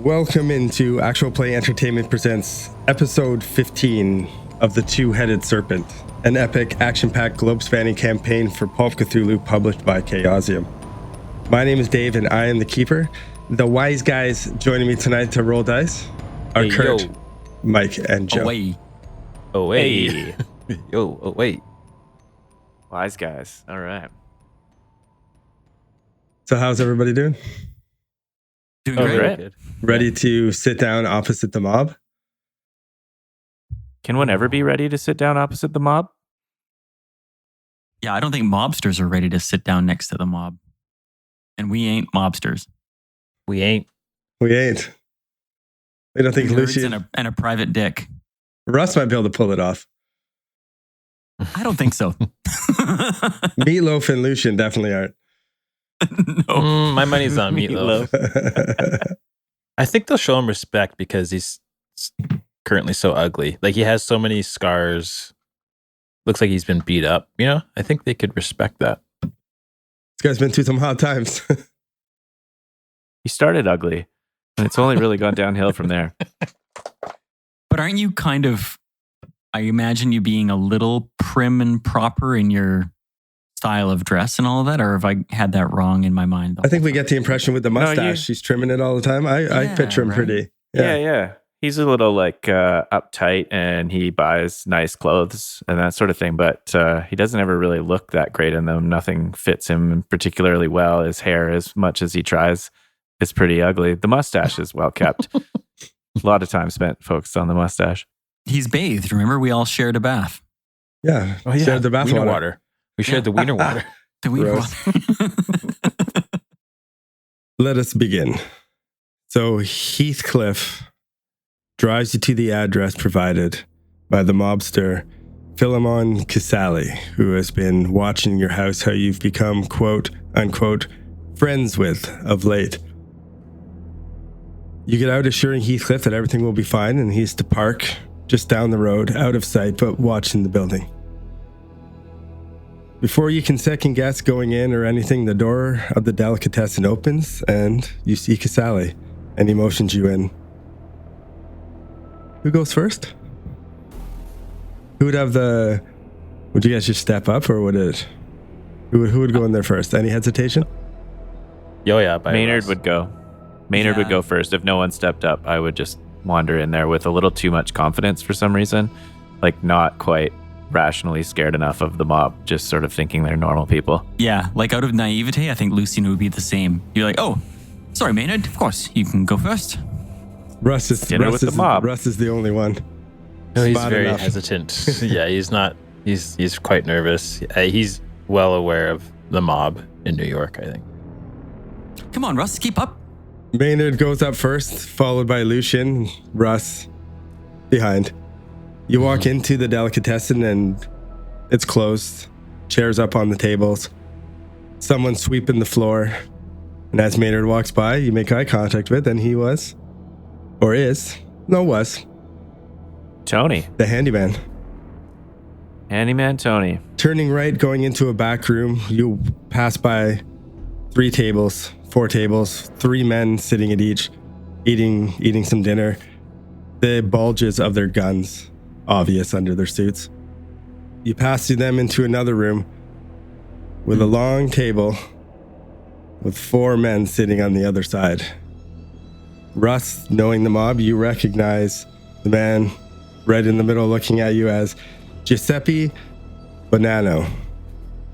Welcome into Actual Play Entertainment presents episode 15 of The Two-Headed Serpent, an epic, action-packed, globe-spanning campaign for Pulp Cthulhu published by Chaosium. My name is Dave, and I am the keeper. The wise guys joining me tonight to roll dice are Kurt, Mike, and Joe. Hey. Wait. Wise guys. All right. So how's everybody doing? Doing Great. great. Ready to sit down opposite the mob? Can one ever be ready to sit down opposite the mob? Yeah, I don't think mobsters are ready to sit down next to the mob. And we ain't mobsters. We ain't. We ain't. We don't think Nerds Lucian and a private dick. Russ might be able to pull it off. I don't think so. Meatloaf and Lucian definitely aren't. No. My money's on Meatloaf. I think they'll show him respect because he's currently so ugly. Like, he has so many scars. Looks like he's been beat up. You know, I think they could respect that. This guy's been through some hard times. He started ugly, and it's only really gone downhill from there. But aren't you kind of, I imagine you being a little prim and proper in your style of dress and all of that? Or have I had that wrong in my mind? I think we get the impression with the mustache. She's trimming it all the time. I picture him right. pretty. Yeah. He's a little uptight, and he buys nice clothes and that sort of thing. But he doesn't ever really look that great in them. Nothing fits him particularly well. His hair, as much as he tries, is pretty ugly. The mustache is well kept. A lot of time spent focused on the mustache. He's bathed. Remember, we all shared a bath. Yeah. Oh, yeah. Shared the bath Wiener water. We shared the wiener water. The wiener Gross. water. Let us begin. So Heathcliff drives you to the address provided by the mobster Philemon Casali, who has been watching your house, how you've become, quote unquote, friends with of late. You get out assuring Heathcliff that everything will be fine, and he's to park just down the road, out of sight, but watching the building. Before you can second guess going in or anything, the door of the delicatessen opens, and you see Casali, and he motions you in. Who goes first? Who would have the... Would you guys just step up, or would it... Who would go in there first? Any hesitation? Maynard would go. Maynard would go first. If no one stepped up, I would just wander in there with a little too much confidence for some reason. Like, not quite rationally scared enough of the mob, just sort of thinking they're normal people. Yeah, like out of naivete, I think Lucian would be the same. You're like, oh, sorry, Maynard. Of course, you can go first. Russ is the only one. No, he's Spot very enough. hesitant. Yeah, he's not. He's quite nervous. He's well aware of the mob in New York, I think. Come on, Russ, keep up. Maynard goes up first, followed by Lucian, Russ behind. You walk into the delicatessen and it's closed. Chairs up on the tables. Someone sweeping the floor. And as Maynard walks by, you make eye contact with, and he was, or is, Tony. the handyman. Handyman Tony. Turning right, going into a back room, you pass by 4 tables, 3 men sitting at each, eating some dinner. The bulges of their guns obvious under their suits. You pass through them into another room with a long table with 4 men sitting on the other side. Russ, knowing the mob, you recognize the man right in the middle looking at you as Giuseppe Bonanno.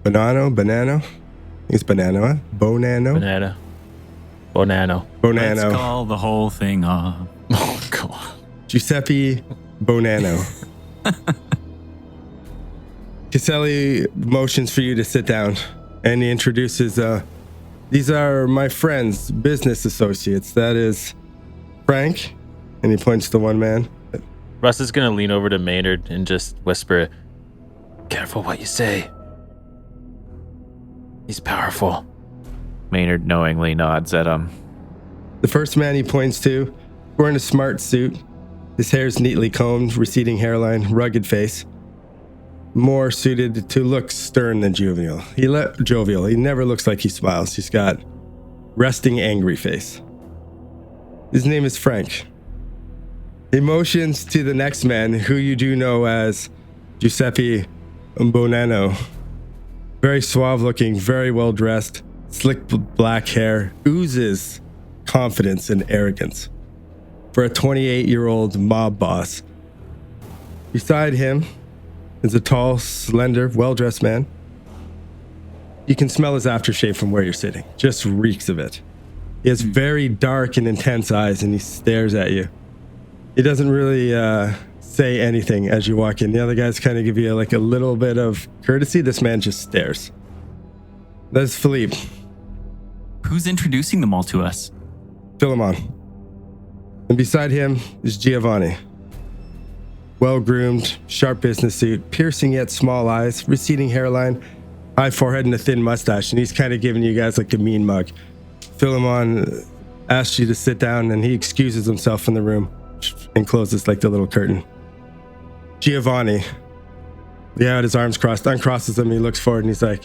Bonanno? It's Bonanno, huh? Bonanno? Bonanno. Let's call the whole thing off. Oh, God. Giuseppe Bonanno. Caselli motions for you to sit down, and he introduces, these are my friends, business associates. That is Frank, and he points to one man. Russ is going to lean over to Maynard and just whisper, "Careful what you say. He's powerful." Maynard knowingly nods at him. The first man he points to, wearing a smart suit. His hair's neatly combed, receding hairline, rugged face. More suited to look stern than jovial. He never looks like he smiles. He's got resting angry face. His name is Frank. He motions to the next man, who you do know as Giuseppe Bonanno. Very suave looking, very well dressed, slick black hair, oozes confidence and arrogance for a 28-year-old mob boss. Beside him is a tall, slender, well-dressed man. You can smell his aftershave from where you're sitting. Just reeks of it. He has very dark and intense eyes, and he stares at you. He doesn't really say anything as you walk in. The other guys kind of give you like a little bit of courtesy. This man just stares. That's Philippe. Who's introducing them all to us? Philemon. And beside him is Giovanni. Well-groomed, sharp business suit, piercing yet small eyes, receding hairline, high forehead, and a thin mustache. And he's kind of giving you guys like a mean mug. Philemon asks you to sit down, and he excuses himself from the room and closes like the little curtain. Giovanni, had his arms crossed, uncrosses them, he looks forward, and he's like,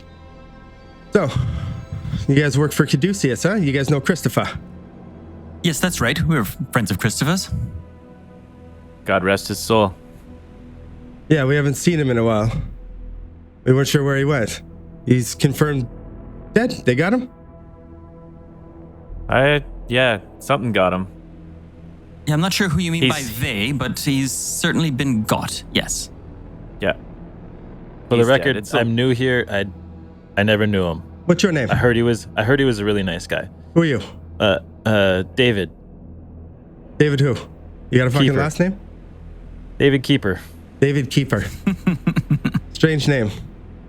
so, you guys work for Caduceus, huh? You guys know Christopher? Yes, that's right. We're friends of Christopher's. God rest his soul. Yeah, we haven't seen him in a while. We weren't sure where he went. He's confirmed dead. They got him? Yeah, something got him. Yeah, I'm not sure who you mean by they, but he's certainly been got, yes. Yeah. For the He's record, dead. I'm new here. I never knew him. What's your name? I heard he was a really nice guy. Who are you? David. David who? You got a fucking Keeper. last name? David Keeper. David Keeper. Strange name.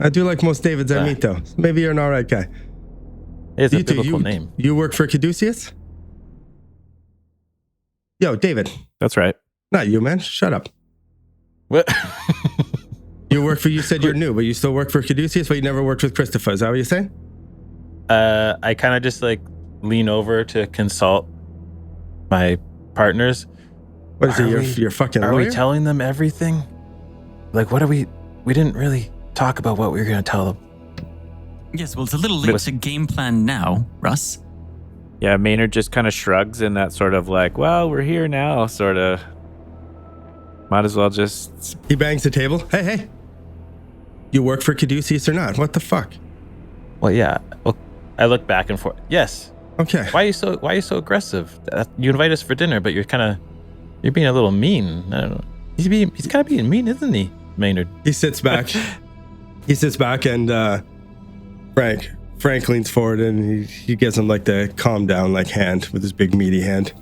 I do like most Davids I meet, though. Maybe you're an all right guy. It's a biblical name. You work for Caduceus? Yo, David. That's right. Not you, man. Shut up. What? You said you're new, but you still work for Caduceus, but you never worked with Christopher. Is that what you're saying? I kind of just like lean over to consult my partners. What is it, your fucking lawyer? Are we telling them everything? Like, what are we didn't really talk about what we were going to tell them. Yes, well, it's a little late to game plan now, Russ. Yeah, Maynard just kind of shrugs in that sort of like, well, we're here now, sort of. Might as well just... He bangs the table. Hey. You work for Caduceus or not? What the fuck? Well, yeah. Well, I look back and forth. Yes. Okay. Why are you so aggressive? You invite us for dinner, but you're being a little mean. I don't know. He's kind of being mean, isn't he, Maynard? He sits back. And Frank leans forward and he gives him like the calm down like hand with his big meaty hand.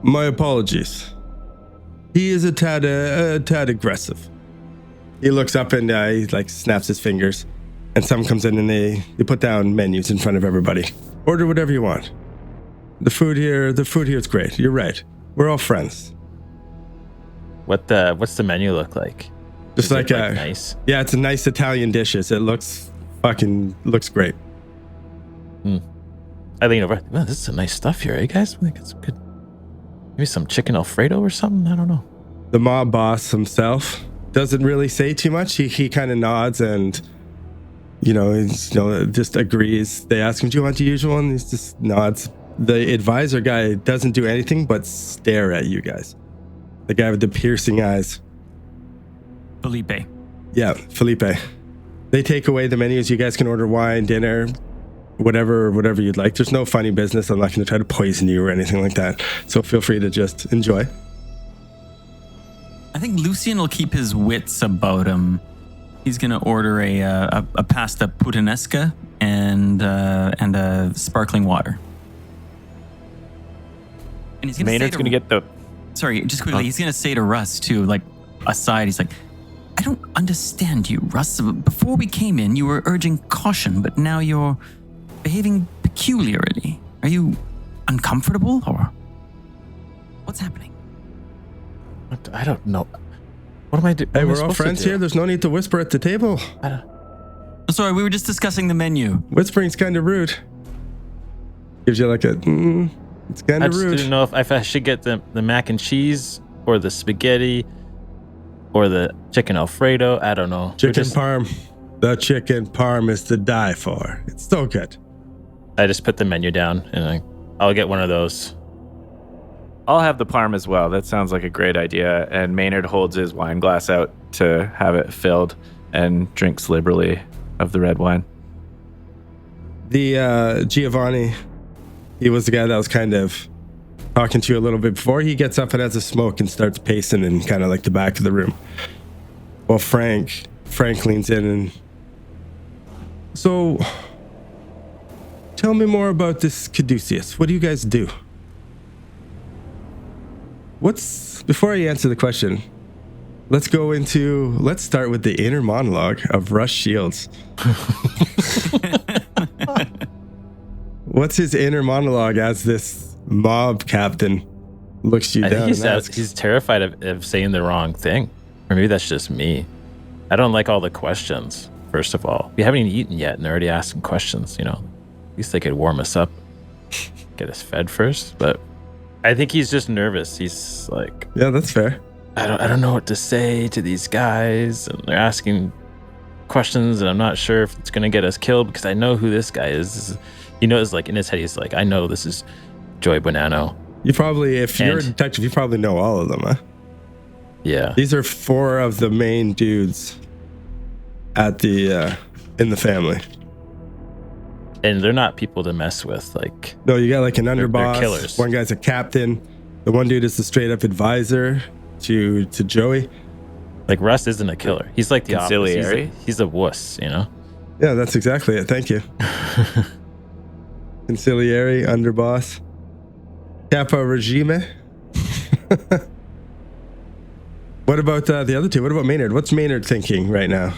My apologies. He is a tad aggressive. He looks up and he like snaps his fingers, and someone comes in and they put down menus in front of everybody. Order whatever you want. The food here is great. You're right. We're all friends. What's the menu look like? Just like nice. Yeah, it's a nice Italian dishes. It looks great. I lean over. Well, this is some nice stuff here, eh, guys? I think it's good. Maybe some chicken Alfredo or something. I don't know. The mob boss himself doesn't really say too much. He kind of nods and just agrees. They ask him, "Do you want the usual?" And he just nods. The advisor guy doesn't do anything but stare at you guys. The guy with the piercing eyes. Felipe. Yeah, Felipe. They take away the menus. You guys can order wine, dinner, whatever you'd like. There's no funny business. I'm not going to try to poison you or anything like that. So feel free to just enjoy. I think Lucian will keep his wits about him. He's going to order a pasta puttanesca and a sparkling water. And he's Maynard's going to get the... Sorry, just quickly. He's going to say to Russ, too, like, aside, he's like, I don't understand you, Russ. Before we came in, you were urging caution, but now you're behaving peculiarly. Are you uncomfortable, or what's happening? I don't know. What am I doing? Hey, we're all friends here. There's no need to whisper at the table. Sorry, we were just discussing the menu. Whispering's kind of rude. Gives you like a... it's kind I of just rude. didn't know if I should get the mac and cheese or the spaghetti or the chicken Alfredo. I don't know. Chicken parm. The chicken parm is to die for. It's so good. I just put the menu down and I'll get one of those. I'll have the parm as well. That sounds like a great idea. And Maynard holds his wine glass out to have it filled and drinks liberally of the red wine. The Giovanni, he was the guy that was kind of talking to you a little bit before. He gets up and has a smoke and starts pacing in kind of like the back of the room. Well, Frank leans in and... So, tell me more about this Caduceus. What do you guys do? Before I answer the question, let's start with the inner monologue of Russ Shields. What's his inner monologue as this mob captain looks you down? He's terrified of saying the wrong thing. Or maybe that's just me. I don't like all the questions, first of all. We haven't even eaten yet and they're already asking questions, At least they could warm us up, get us fed first. But I think he's just nervous. He's like... Yeah, that's fair. I don't know what to say to these guys, and they're asking questions, and I'm not sure if it's gonna get us killed because I know who this guy is. He knows, like in his head, he's like, I know this is Joey Bonanno. You probably, if you're a detective, you probably know all of them, huh? Yeah. These are 4 of the main dudes at the in the family, and they're not people to mess with. Like, no, you got like an underboss. They're killers. One guy's a captain. The one dude is the straight up advisor to Joey. Like, Russ isn't a killer. He's like the conciliary. Opposite. He's a wuss, Yeah, that's exactly it. Thank you. Conciliary, underboss, capo regime. What about the other two? What about Maynard? What's Maynard thinking right now?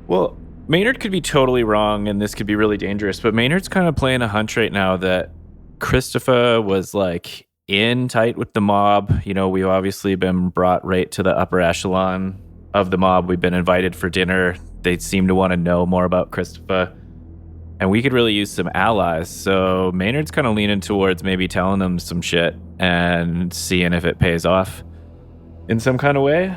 Well, Maynard could be totally wrong, and this could be really dangerous, but Maynard's kind of playing a hunch right now that Christopher was like in tight with the mob. We've obviously been brought right to the upper echelon of the mob. We've been invited for dinner. They seem to want to know more about Christopher, and we could really use some allies. So Maynard's kind of leaning towards maybe telling them some shit and seeing if it pays off in some kind of way.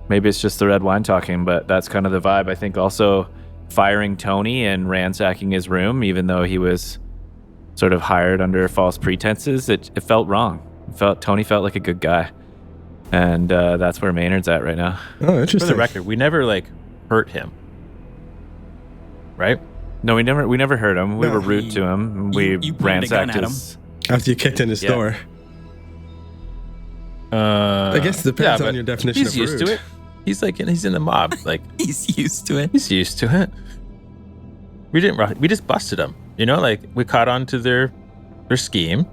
Maybe it's just the red wine talking, but that's kind of the vibe. I think also firing Tony and ransacking his room, even though he was sort of hired under false pretenses, it felt wrong. Tony felt like a good guy. And that's where Maynard's at right now. Oh, interesting. For the record, we never hurt him. Right? No, we never hurt him. We were rude to him. We ransacked his... After you kicked in his door. I guess it depends on your definition of rude. He's used to it. He's in the mob. Like, He's used to it. He's used to it. We just busted him. We caught on to their scheme.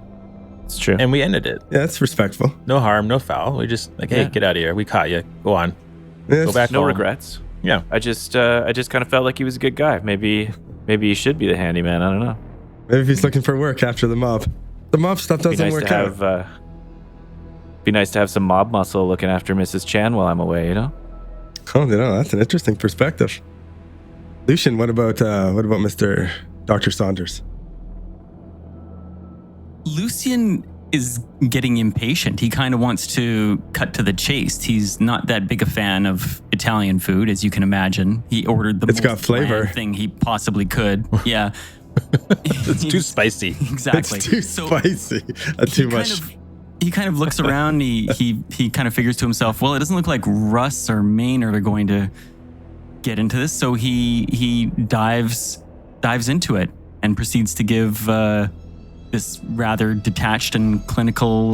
It's true. And we ended it. Yeah, it's respectful. No harm, no foul. We just hey, get out of here. We caught you. Go on. Yes. Go back no home. regrets. Yeah. I just kind of felt like he was a good guy. Maybe he should be the handyman. I don't know. Maybe he's looking for work after the mob. The mob stuff doesn't work out. Be nice to have some mob muscle looking after Mrs. Chan while I'm away, Oh, that's an interesting perspective. Lucian, what about Mr. Dr. Saunders? Lucian is getting impatient. He kind of wants to cut to the chase. He's not that big a fan of Italian food, as you can imagine. He ordered the It's got flavor bland thing he possibly could. Yeah. It's too spicy. Exactly. It's too spicy. Too much. He kind of looks around. He kind of figures to himself, well, it doesn't look like Russ or Maynard are going to get into this. So he dives into it and proceeds to give this rather detached and clinical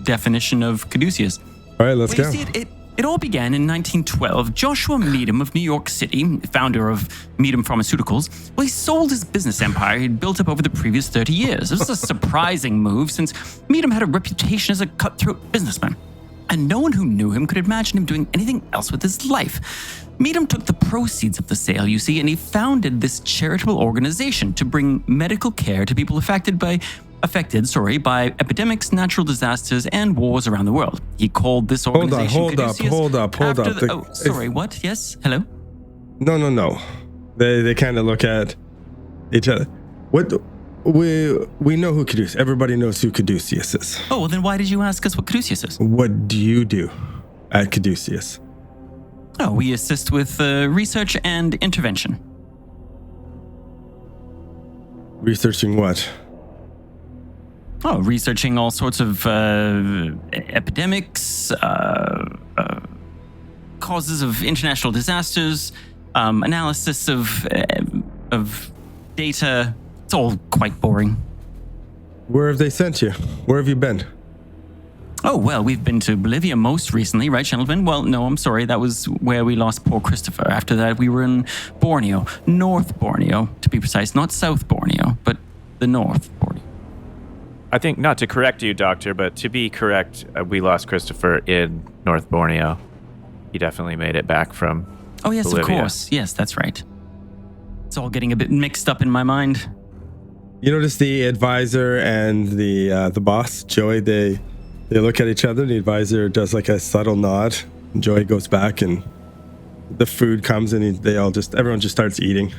definition of Caduceus. All right, let's go. You see, it all began in 1912. Joshua Meadham of New York City, founder of Meadham Pharmaceuticals, he sold his business empire he'd built up over the previous 30 years. This was a surprising move since Meadham had a reputation as a cutthroat businessman. And no one who knew him could imagine him doing anything else with his life. Meadham took the proceeds of the sale, you see, and he founded this charitable organization to bring medical care to people affected by epidemics, natural disasters, and wars around the world. He called this organization Hold up. Sorry, what? Yes? Hello? No. They kind of look at each other. What? We know who Caduceus. Everybody knows who Caduceus is. Oh, well then why did you ask us what Caduceus is? What do you do at Caduceus? Oh, we assist with research and intervention. Researching what? Oh, researching all sorts of epidemics, causes of international disasters, analysis of data. It's all quite boring. Where have they sent you? Where have you been? Oh, well, we've been to Bolivia most recently, right, gentlemen? Well, no, I'm sorry. That was where we lost poor Christopher. After that, we were in Borneo. North Borneo, to be precise. Not South Borneo, but the North Borneo. I think, not to correct you, Doctor, but to be correct, we lost Christopher in North Borneo. He definitely made it back from Oh, yes, Bolivia. of course. Yes, that's right. It's all getting a bit mixed up in my mind. You notice the advisor and the boss, Joey, they look at each other. The advisor does like a subtle nod. And Joey goes back and the food comes and everyone just starts eating,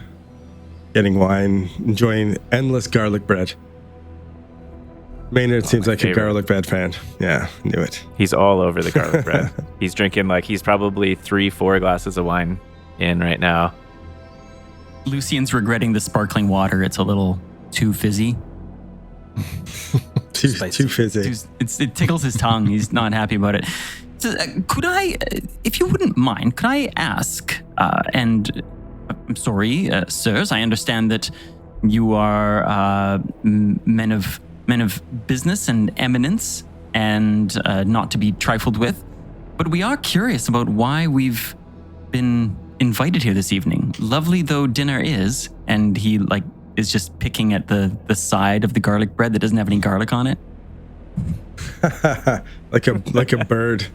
getting wine, enjoying endless garlic bread. Maynard seems like favorite. a garlic bread fan. Yeah, knew it. He's all over the garlic bread. He's drinking he's probably 3-4 glasses of wine in right now. Lucian's regretting the sparkling water. It's a little too fizzy. Too fizzy. It tickles his tongue. He's not happy about it. So, could I, if you wouldn't mind, could I ask, and I'm sorry, sirs, I understand that you are men of business and eminence and not to be trifled with, but we are curious about why we've been invited here this evening. Lovely though dinner is, and he is just picking at the side of the garlic bread that doesn't have any garlic on it. like a bird.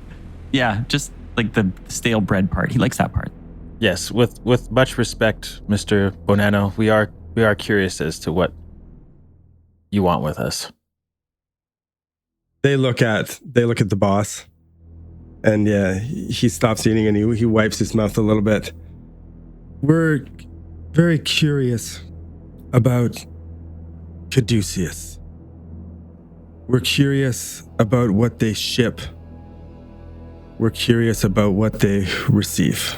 Yeah, just like the stale bread part. He likes that part. Yes, with much respect, Mr. Bonanno, we are curious as to what you want with us. They look at the boss, and yeah, he stops eating and he wipes his mouth a little bit. We're very curious about Caduceus. We're curious about what they ship. We're curious about what they receive.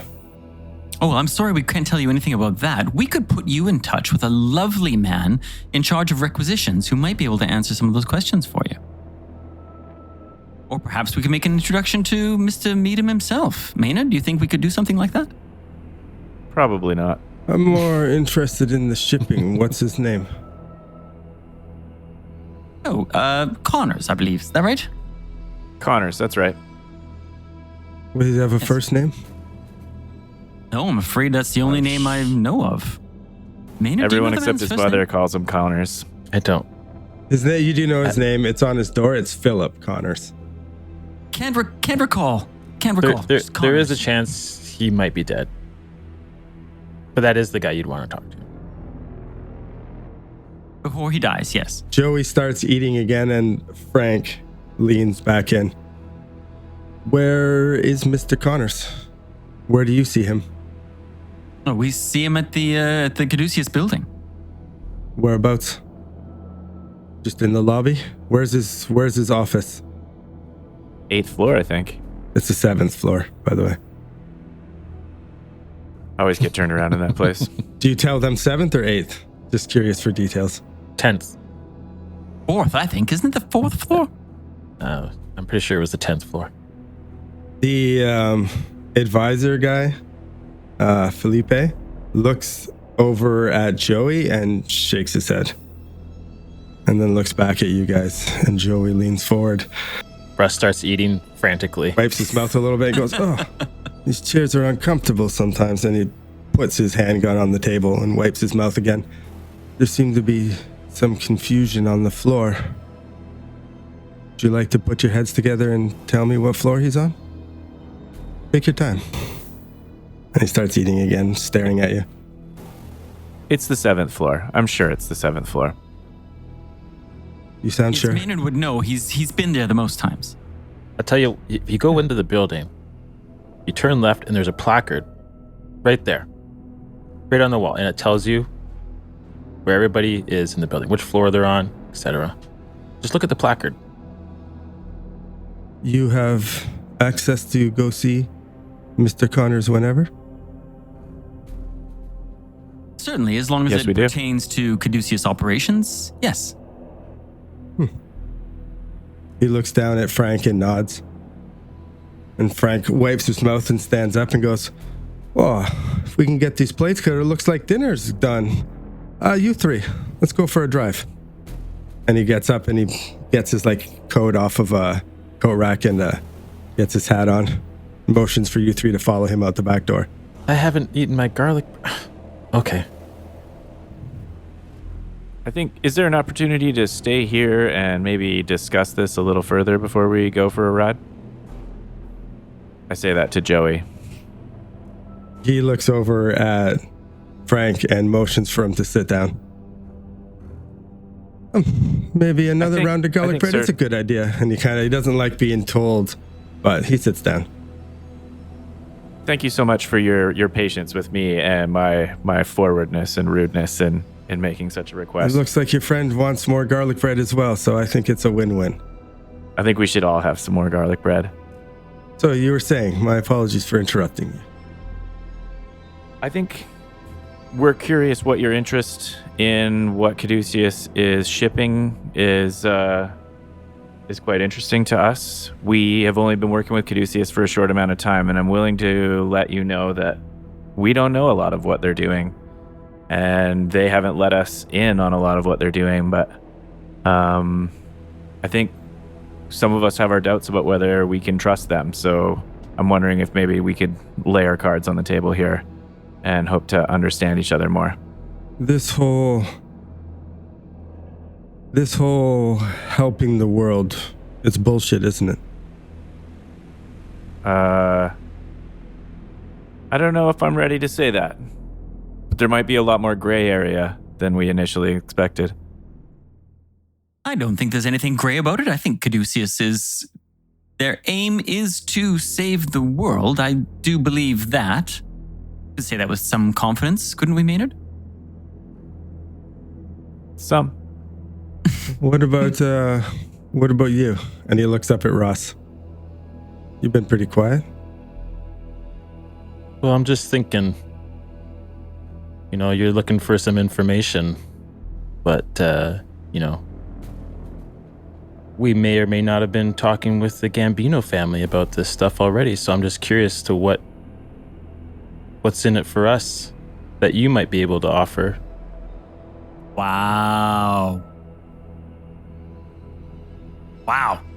Oh, I'm sorry we can't tell you anything about that. We could put you in touch with a lovely man in charge of requisitions who might be able to answer some of those questions for you. Or perhaps we could make an introduction to Mr. Meadham himself. Maynard, do you think we could do something like that? Probably not. I'm more interested in the shipping. What's his name? Oh, Connors, I believe. Is that right? Connors, that's right. Does he have a first name? No, I'm afraid that's the only name I know of. Maynard, Everyone do you know the except man's his first mother name? calls him Connors. I don't. His name, you do know his name. It's on his door. It's Philip Connors. Can't recall. Can't There, recall. there, Just there is a Connors. chance he might be dead. But that is the guy you'd want to talk to. Before he dies, yes. Joey starts eating again, and Frank leans back in. Where is Mr. Connors? Where do you see him? Oh, we see him at the Caduceus building. Whereabouts? Just in the lobby? Where's his office? 8th floor, I think. It's the 7th floor, by the way. I always get turned around in that place. Do you tell them 7th or 8th? Just curious for details. 10th. Fourth, I think. Isn't it the 4th floor? I'm pretty sure it was the 10th floor. The advisor guy, Felipe, looks over at Joey and shakes his head. And then looks back at you guys, and Joey leans forward, Russ starts eating frantically. wipes his mouth a little bit, and goes, "Oh, these chairs are uncomfortable sometimes." And he puts his handgun on the table and wipes his mouth again. There seemed to be some confusion on the floor. Would you like to put your heads together and tell me what floor he's on? Take your time. And he starts eating again, staring at you. It's the 7th floor. I'm sure it's the 7th floor. You sound Yes, sure? Maynard would know. He's been there the most times. I'll tell you, if you go into the building, you turn left and there's a placard right there, right on the wall. And it tells you where everybody is in the building, which floor they're on, etc. Just look at the placard. You have access to go see Mr. Connors whenever? Certainly, as long as Yes, it we do. pertains to Caduceus operations, yes. He looks down at Frank and nods. And Frank wipes his mouth and stands up and goes, "Oh, if we can get these plates cut, it looks like dinner's done. You three, let's go for a drive." And he gets up and he gets his coat off of a coat rack and gets his hat on. Motions for you three to follow him out the back door. I haven't eaten my garlic. Okay. I think, is there an opportunity to stay here and maybe discuss this a little further before we go for a ride? I say that to Joey. He looks over at Frank and motions for him to sit down. Maybe another round of garlic bread is a good idea. And he doesn't like being told, but he sits down. Thank you so much for your patience with me and my forwardness and rudeness in making such a request. It looks like your friend wants more garlic bread as well, so I think it's a win-win. I think we should all have some more garlic bread. So you were saying, my apologies for interrupting you. I think we're curious what your interest in what Caduceus is shipping is quite interesting to us. We have only been working with Caduceus for a short amount of time, and I'm willing to let you know that we don't know a lot of what they're doing, and they haven't let us in on a lot of what they're doing, but I think some of us have our doubts about whether we can trust them, so I'm wondering if maybe we could lay our cards on the table here and hope to understand each other more. This whole helping the world, it's bullshit, isn't it? I don't know if I'm ready to say that, but there might be a lot more gray area than we initially expected. I don't think there's anything gray about it. I think Caduceus their aim is to save the world. I do believe that. To say that with some confidence, couldn't we, Maynard? Some. What about you? And he looks up at Ross. You've been pretty quiet. Well, I'm just thinking, you're looking for some information, but, we may or may not have been talking with the Gambino family about this stuff already, so I'm just curious to what's in it for us that you might be able to offer. Wow.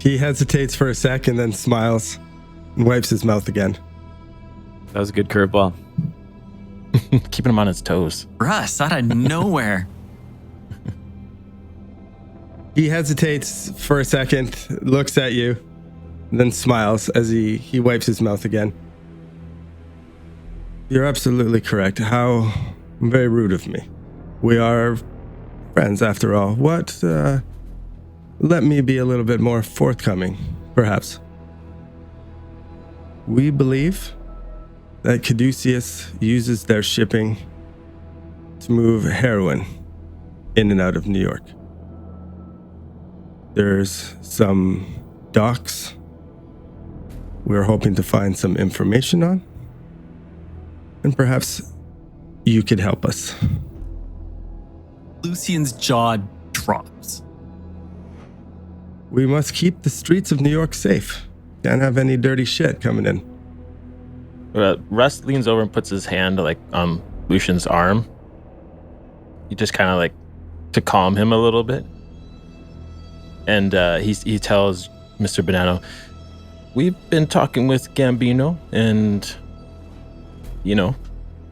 He hesitates for a sec and then smiles and wipes his mouth again. That was a good curveball. Keeping him on his toes. Russ, out of nowhere. He hesitates for a second, looks at you, then smiles as he wipes his mouth again. You're absolutely correct. How very rude of me. We are friends after all. Let me be a little bit more forthcoming, perhaps. We believe that Caduceus uses their shipping to move heroin in and out of New York. There's some docks we're hoping to find some information on, and perhaps you could help us. Lucian's jaw drops. We must keep the streets of New York safe. Can't have any dirty shit coming in. Russ leans over and puts his hand on Lucian's arm. He just kind of to calm him a little bit. And he tells Mr. Bonanno, we've been talking with Gambino, and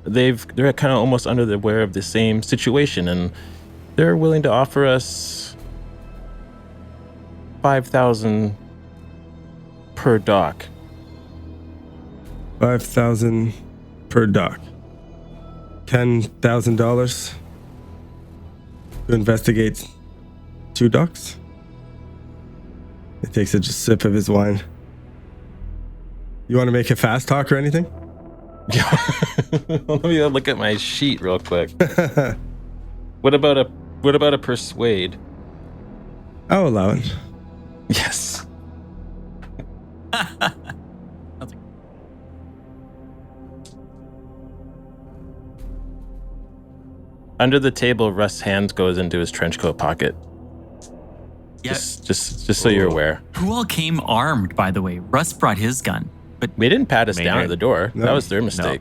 they're kind of almost under the aware of the same situation, and they're willing to offer us $5,000 per dock. 5,000 per dock. $10,000 to investigate 2 docks. He takes a sip of his wine. You want to make a fast talk or anything? Let me look at my sheet real quick. What about a persuade? I'll allow it. Yes. Under the table, Russ's hand goes into his trench coat pocket. Yeah. Just so you're aware. Who all came armed, by the way? Russ brought his gun, but We didn't pat us down Maynard. at the door. No. That was their mistake.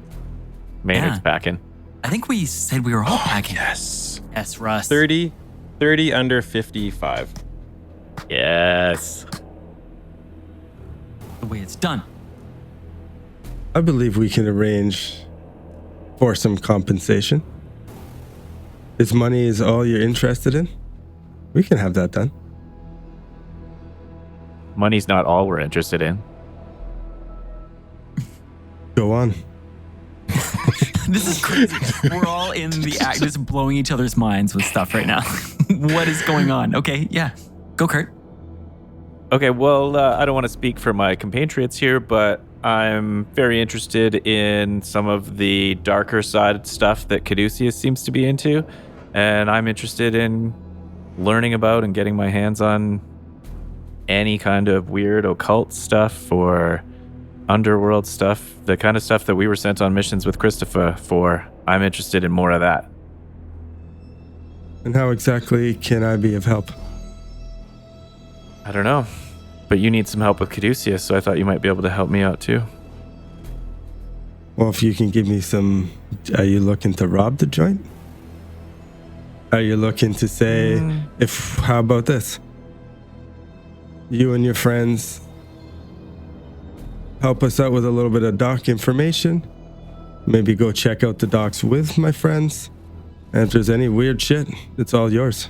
Maynard's Yeah. packing. I think we said we were all packing. Yes. Yes, Russ. 30 under 55. Yes. The way it's done. I believe we can arrange for some compensation. If money is all you're interested in, we can have that done. Money's not all we're interested in. Go on. This is crazy. We're all in the act, just blowing each other's minds with stuff right now. What is going on? Okay, yeah. Go, Kurt. Okay, well, I don't want to speak for my compatriots here, but I'm very interested in some of the darker side stuff that Caduceus seems to be into. And I'm interested in learning about and getting my hands on any kind of weird occult stuff or underworld stuff, the kind of stuff that we were sent on missions with Christopher for. I'm interested in more of that. And how exactly can I be of help? I don't know, but you need some help with Caduceus, so I thought you might be able to help me out too. Well, if you can give me some... Are you looking to rob the joint? Are you looking to say, how about this? You and your friends help us out with a little bit of doc information. Maybe go check out the docs with my friends. And if there's any weird shit, it's all yours.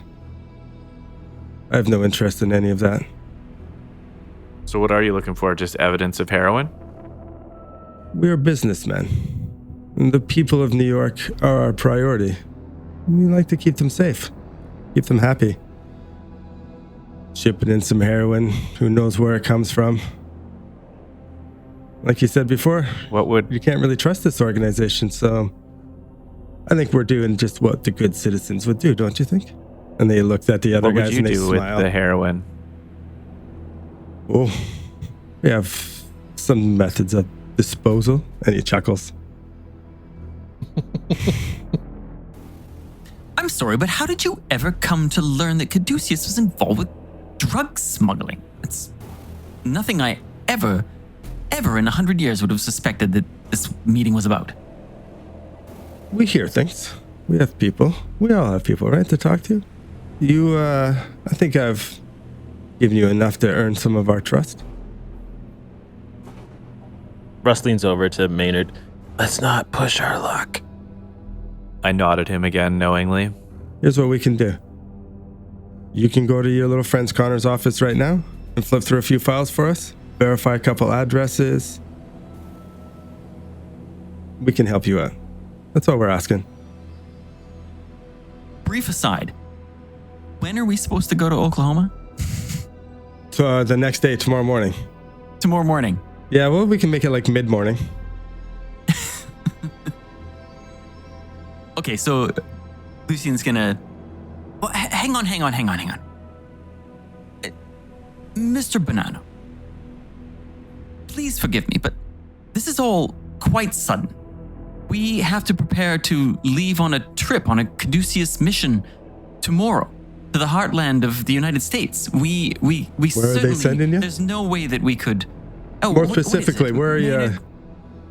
I have no interest in any of that. So what are you looking for? Just evidence of heroin? We're businessmen. And the people of New York are our priority. We like to keep them safe. Keep them happy. Shipping in some heroin, who knows where it comes from. Like you said before, What would you can't really trust this organization, so I think we're doing just what the good citizens would do, don't you think? And they looked at the other what would guys you and they do with smiled. the heroin? Oh, we have some methods of disposal. And he chuckles. I'm sorry, but how did you ever come to learn that Caduceus was involved with drug smuggling? It's nothing I ever in 100 years would have suspected that this meeting was about. We hear things. We have people. We all have people, right, to talk to. You, I think I've given you enough to earn some of our trust. Russ leans over to Maynard. Let's not push our luck. I nodded him again knowingly. Here's what we can do. You can go to your little friend's Connor's office right now and flip through a few files for us. Verify a couple addresses. We can help you out. That's all we're asking. Brief aside, when are we supposed to go to Oklahoma? So the next day, tomorrow morning. Tomorrow morning. Yeah, well, we can make it like mid-morning. Okay, so Lucian's gonna... Well, hang on. Mr. Bonanno, please forgive me, but this is all quite sudden. We have to prepare to leave on a trip on a Caduceus mission tomorrow to the heartland of the United States. We Where are certainly... they sending you? There's no way that we could... Oh, More what is it? specifically, where are you? Maynard,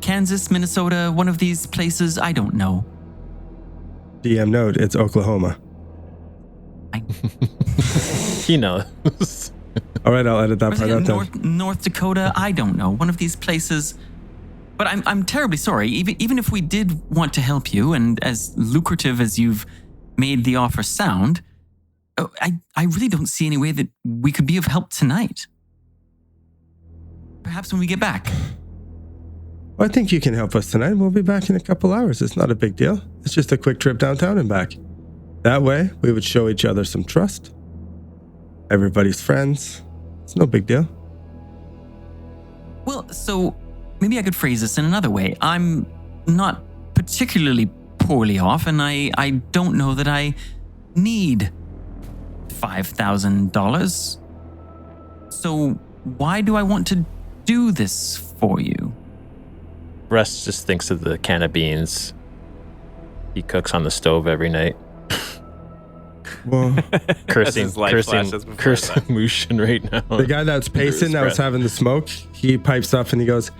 Kansas, Minnesota, one of these places, I don't know. DM note, it's Oklahoma. He knows. All right, I'll edit that Was part it out then. North Dakota? I don't know. One of these places. But I'm terribly sorry. Even if we did want to help you, and as lucrative as you've made the offer sound, I really don't see any way that we could be of help tonight. Perhaps when we get back. Well, I think you can help us tonight. We'll be back in a couple hours. It's not a big deal. It's just a quick trip downtown and back. That way, we would show each other some trust. Everybody's friends. It's no big deal. Well, so maybe I could phrase this in another way. I'm not particularly poorly off, and I don't know that I need $5,000. So why do I want to do this for you? Russ just thinks of the can of beans he cooks on the stove every night. Whoa. cursing his life flashes before Mushin right now. The guy that's pacing, that was having the smoke, he pipes up and he goes,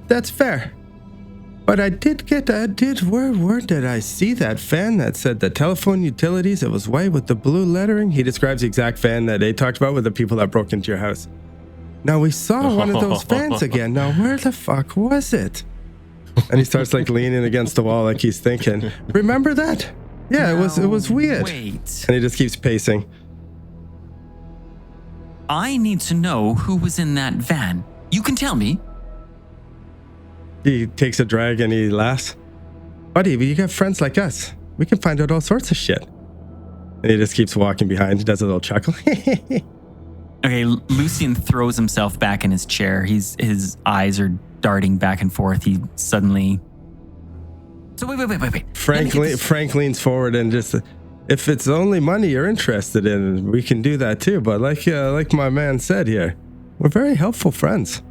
"That's fair. But where did I see that fan that said the telephone utilities? It was white with the blue lettering." He describes the exact fan that they talked about with the people that broke into your house. Now we saw one of those fans again. Now where the fuck was it? And he starts like leaning against the wall like he's thinking, "Remember that? Yeah, it was weird." Wait. And he just keeps pacing. I need to know who was in that van. You can tell me. He takes a drag and he laughs. "Buddy, you got friends like us. We can find out all sorts of shit." And he just keeps walking behind. He does a little chuckle. Okay, Lucian throws himself back in his chair. His eyes are darting back and forth. He suddenly... So wait. Frank leans forward and just, "If it's only money you're interested in, we can do that too. But like my man said here, we're very helpful friends."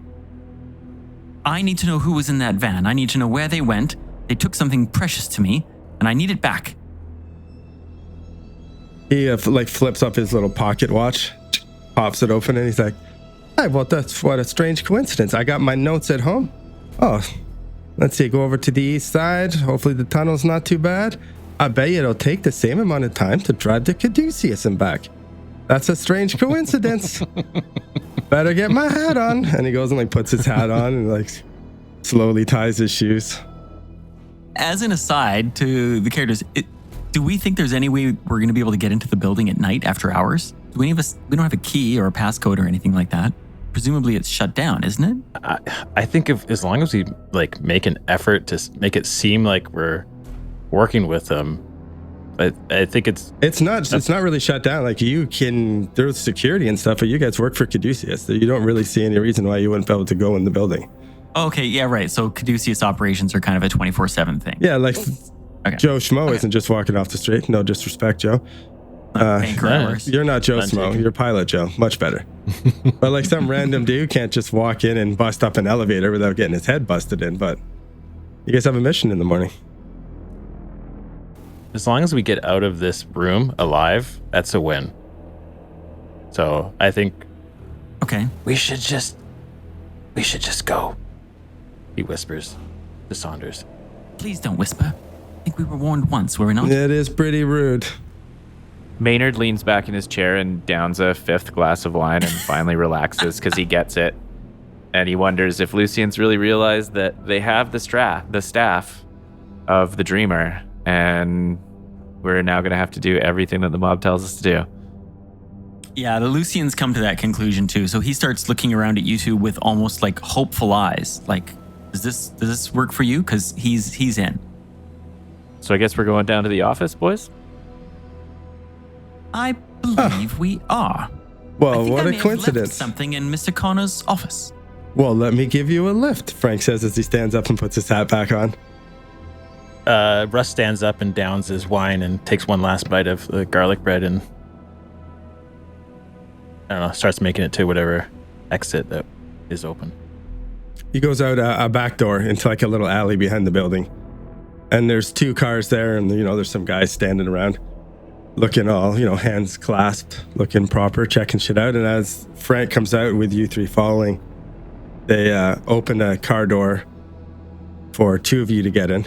I need to know who was in that van. I need to know where they went. They took something precious to me, and I need it back. He flips up his little pocket watch, pops it open, and he's like, "Hey, well, that's what a strange coincidence. I got my notes at home. Oh, let's see, go over to the east side. Hopefully the tunnel's not too bad. I bet you it'll take the same amount of time to drive to Caduceus and back. That's a strange coincidence. Better get my hat on." And he goes and puts his hat on and slowly ties his shoes. As an aside to the characters, do we think there's any way we're going to be able to get into the building at night after hours? Do any of us, we don't have a key or a passcode or anything like that. Presumably it's shut down, isn't it? I think as long as we make an effort to make it seem like we're working with them, I think it's not really shut down. There's security and stuff, but you guys work for Caduceus. You don't really see any reason why you wouldn't be able to go in the building. Okay, yeah, right. So Caduceus operations are kind of a 24/7 thing. Yeah, Okay. Joe Schmo isn't just walking off the street. No disrespect, Joe. Banker hours. You're not Joe Schmo. You're Pilot Joe. Much better. But some random dude can't just walk in and bust up an elevator without getting his head busted in. But you guys have a mission in the morning. As long as we get out of this room alive, that's a win. So I think Okay. we should just go, he whispers to Saunders. Please don't whisper. I think we were warned once, were we not? It is pretty rude. Maynard leans back in his chair and downs a fifth glass of wine and finally relaxes because he gets it. And he wonders if Lucian's really realized that they have the staff of the Dreamer, and we're now going to have to do everything that the mob tells us to do. Yeah, the Lucian's come to that conclusion too. So he starts looking around at you two with almost hopeful eyes. Does this work for you? Because he's in. So I guess we're going down to the office, boys? I believe we are. Well, I think what I a may have left coincidence. something in Mr. Connor's office. Well, let me give you a lift, Frank says as he stands up and puts his hat back on. Russ stands up and downs his wine and takes one last bite of the garlic bread and, I don't know, starts making it to whatever exit that is open. He goes out a back door into a little alley behind the building. And there's two cars there, and there's some guys standing around looking all, hands clasped, looking proper, checking shit out. And as Frank comes out with you three following, they open a car door for two of you to get in.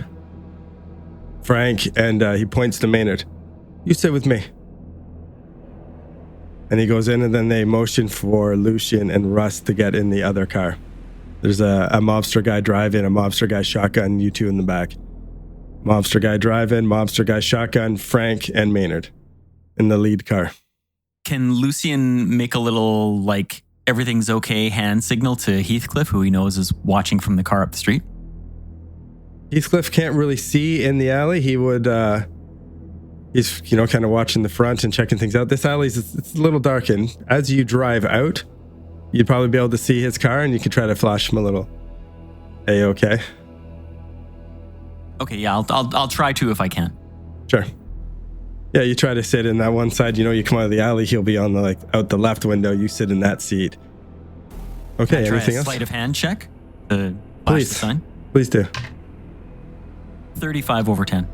Frank, and he points to Maynard. "You sit with me." And he goes in, and then they motion for Lucian and Russ to get in the other car. There's a mobster guy driving, a mobster guy shotgun, you two in the back. Mobster guy driving, mobster guy shotgun, Frank and Maynard in the lead car. Can Lucian make a little everything's okay hand signal to Heathcliff, who he knows is watching from the car up the street? Heathcliff can't really see in the alley. He would, he's, kind of watching the front and checking things out. This alley's, it's a little dark, and as you drive out, you'd probably be able to see his car, and you could try to flash him a little. Hey, okay? Okay, yeah, I'll try to if I can. Sure. Yeah, you try to sit in that one side. You come out of the alley, he'll be on the out the left window. You sit in that seat. Okay, Can I anything try a else? sleight of hand check to flash the sign? Please do. 35/10.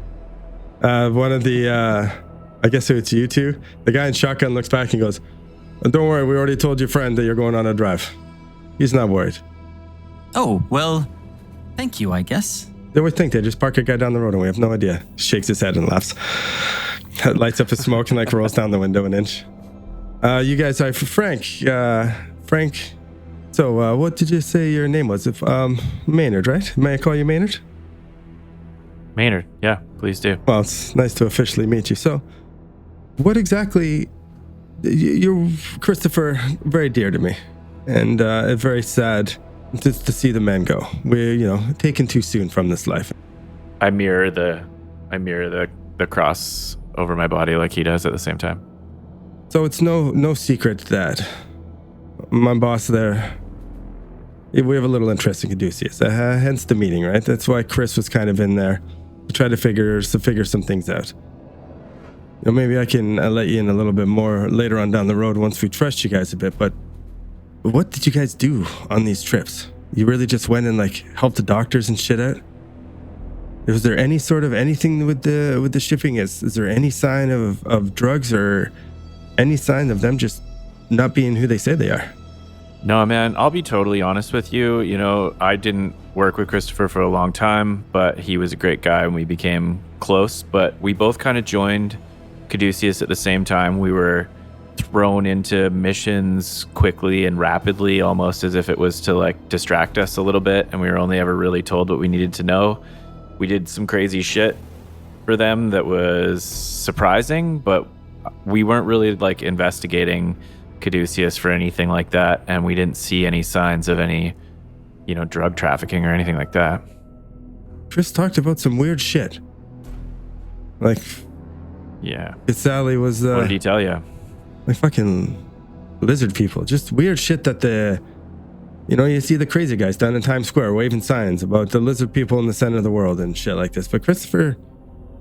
One of the I guess it's you two. The guy in shotgun looks back and goes, don't worry, we already told your friend that you're going on a drive. He's not worried. Oh, well, thank you, I guess. They would think they just park a guy down the road and we have no idea. Shakes his head and laughs. Lights up his smoke and like rolls down the window an inch. You guys are Frank. Frank. So, what did you say your name was? If Maynard, right? May I call you Maynard? Maynard, yeah, please do. Well, it's nice to officially meet you. So, what exactly? You're Christopher, very dear to me, and very sad to see the men go. We're, taken too soon from this life. I mirror the cross over my body like he does at the same time. So it's no secret that my boss there, we have a little interest in Caduceus, hence the meeting, right? That's why Chris was kind of in there to try to figure some things out. Maybe I can let you in a little bit more later on down the road once we trust you guys a bit, but what did you guys do on these trips? You really just went and helped the doctors and shit out? Was there any sort of anything with the shipping? Is there any sign of drugs or any sign of them just not being who they say they are? No, man, I'll be totally honest with you. I didn't work with Christopher for a long time, but he was a great guy and we became close. But we both kind of joined Caduceus at the same time. We were thrown into missions quickly and rapidly, almost as if it was to distract us a little bit, and we were only ever really told what we needed to know. We did some crazy shit for them that was surprising, but we weren't really investigating Caduceus for anything like that, and we didn't see any signs of any drug trafficking or anything like that. Chris talked about some weird shit. Yeah. Sally was what did he tell you? Fucking lizard people. Just weird shit that you see the crazy guys down in Times Square waving signs about the lizard people in the center of the world and shit like this. But Christopher,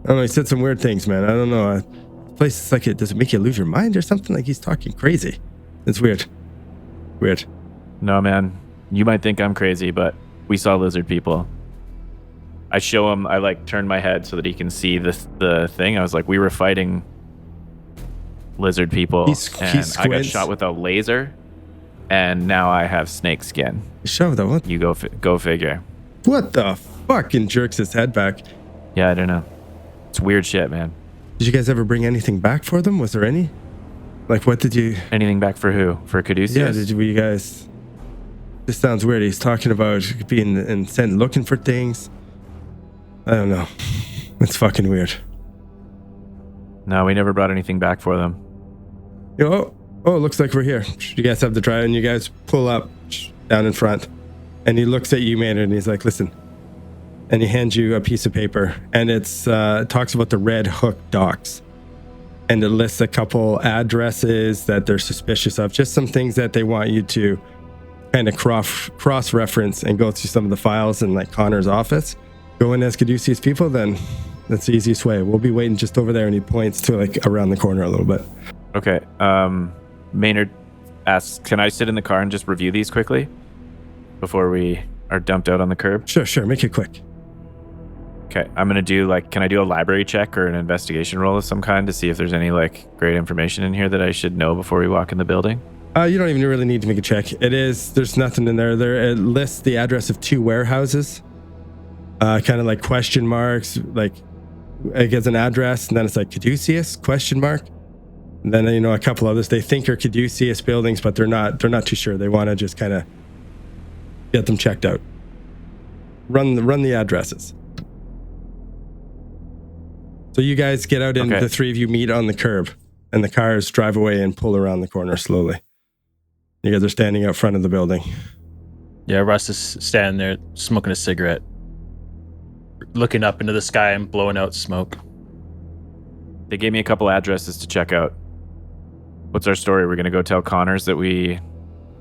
I don't know, he said some weird things, man. I don't know. Place is does it make you lose your mind or something? He's talking crazy. It's weird. Weird. No, man. You might think I'm crazy, but we saw lizard people. I show him, I turn my head so that he can see the thing. I was we were fighting lizard people, and I got shot with a laser, and now I have snake skin. Shot with a what? You go figure. What the fuck? And jerks his head back. Yeah, I don't know. It's weird shit, man. Did you guys ever bring anything back for them? Was there any? What did you... Anything back for who? For Caduceus? Yeah, you guys... This sounds weird. He's talking about being and sent looking for things. I don't know. It's fucking weird. No, we never brought anything back for them. Oh, it looks like we're here. You guys have the drive, and you guys pull up down in front. And he looks at you, Maynard, and he's like, listen. And he hands you a piece of paper, and it talks about the Red Hook docks. And it lists a couple addresses that they're suspicious of, just some things that they want you to kind of cross-reference and go through some of the files in Connor's office. Go in as Caduceus people, then that's the easiest way. We'll be waiting just over there, and he points to around the corner a little bit. Okay. Maynard asks, can I sit in the car and just review these quickly before we are dumped out on the curb? Sure. Make it quick. Okay. I'm going to do can I do a library check or an investigation roll of some kind to see if there's any great information in here that I should know before we walk in the building? You don't even really need to make a check. There's nothing in there. It lists the address of 2 warehouses. Kind of question marks, it gives an address, and then it's Caduceus, question mark. And then, a couple others they think are Caduceus buildings, but they're not too sure. They want to just kind of get them checked out. Run the addresses. So you guys get out, and the 3 of you meet on the curb, and the cars drive away and pull around the corner slowly. You guys are standing out front of the building. Yeah, Russ is standing there smoking a cigarette, looking up into the sky and blowing out smoke. They gave me a couple addresses to check out. What's our story? We're going to go tell Connors that we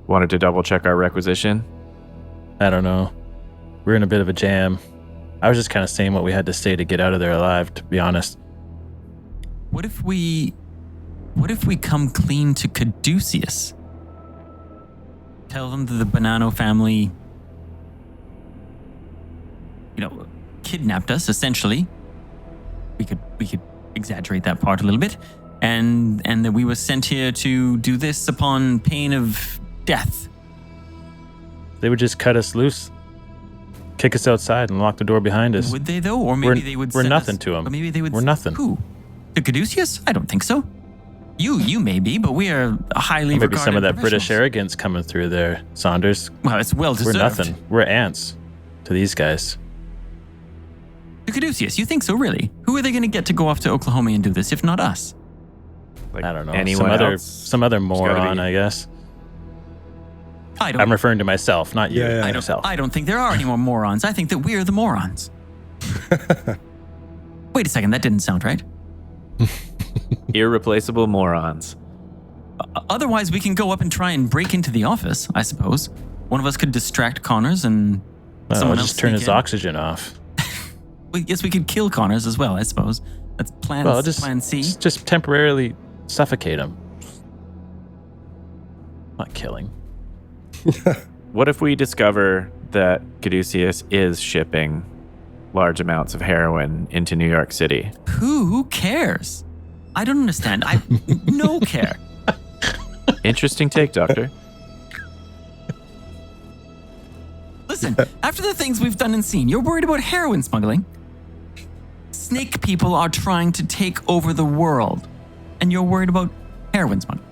wanted to double check our requisition? I don't know. We're in a bit of a jam. I was just kind of saying what we had to say to get out of there alive, to be honest. What if we come clean to Caduceus? Tell them that the Bonanno family, kidnapped us, essentially. We could exaggerate that part a little bit, and that we were sent here to do this upon pain of death. They would just cut us loose, kick us outside, and lock the door behind us. Would they though? Or maybe they would. We're send nothing us, to them. Or maybe they would. We're nothing. Who? The Caduceus? I don't think so. You may be, but we are highly Maybe some of regarded that British professionals. arrogance coming through there, Saunders. Well, it's well deserved. We're nothing. We're ants to these guys. The Caduceus, you think so, really? Who are they going to get to go off to Oklahoma and do this, if not us? Like I don't know. Anyone else? Some other moron, I guess. I'm referring to myself, not you. Yeah. Myself. I don't think there are any more morons. I think that we're the morons. Wait a second, that didn't sound right. Irreplaceable morons. Otherwise, we can go up and try and break into the office, I suppose. One of us could distract Connors and someone else just turn sneak his in. oxygen off. Well, yes, we could kill Connors as well, I suppose. That's plan C. Just temporarily suffocate him. Not killing. What if we discover that Caduceus is shipping large amounts of heroin into New York City? Who cares? I don't understand. I no care. Interesting take, Doctor. Listen, after the things we've done and seen, you're worried about heroin smuggling? Snake people are trying to take over the world, and you're worried about heroin smuggling.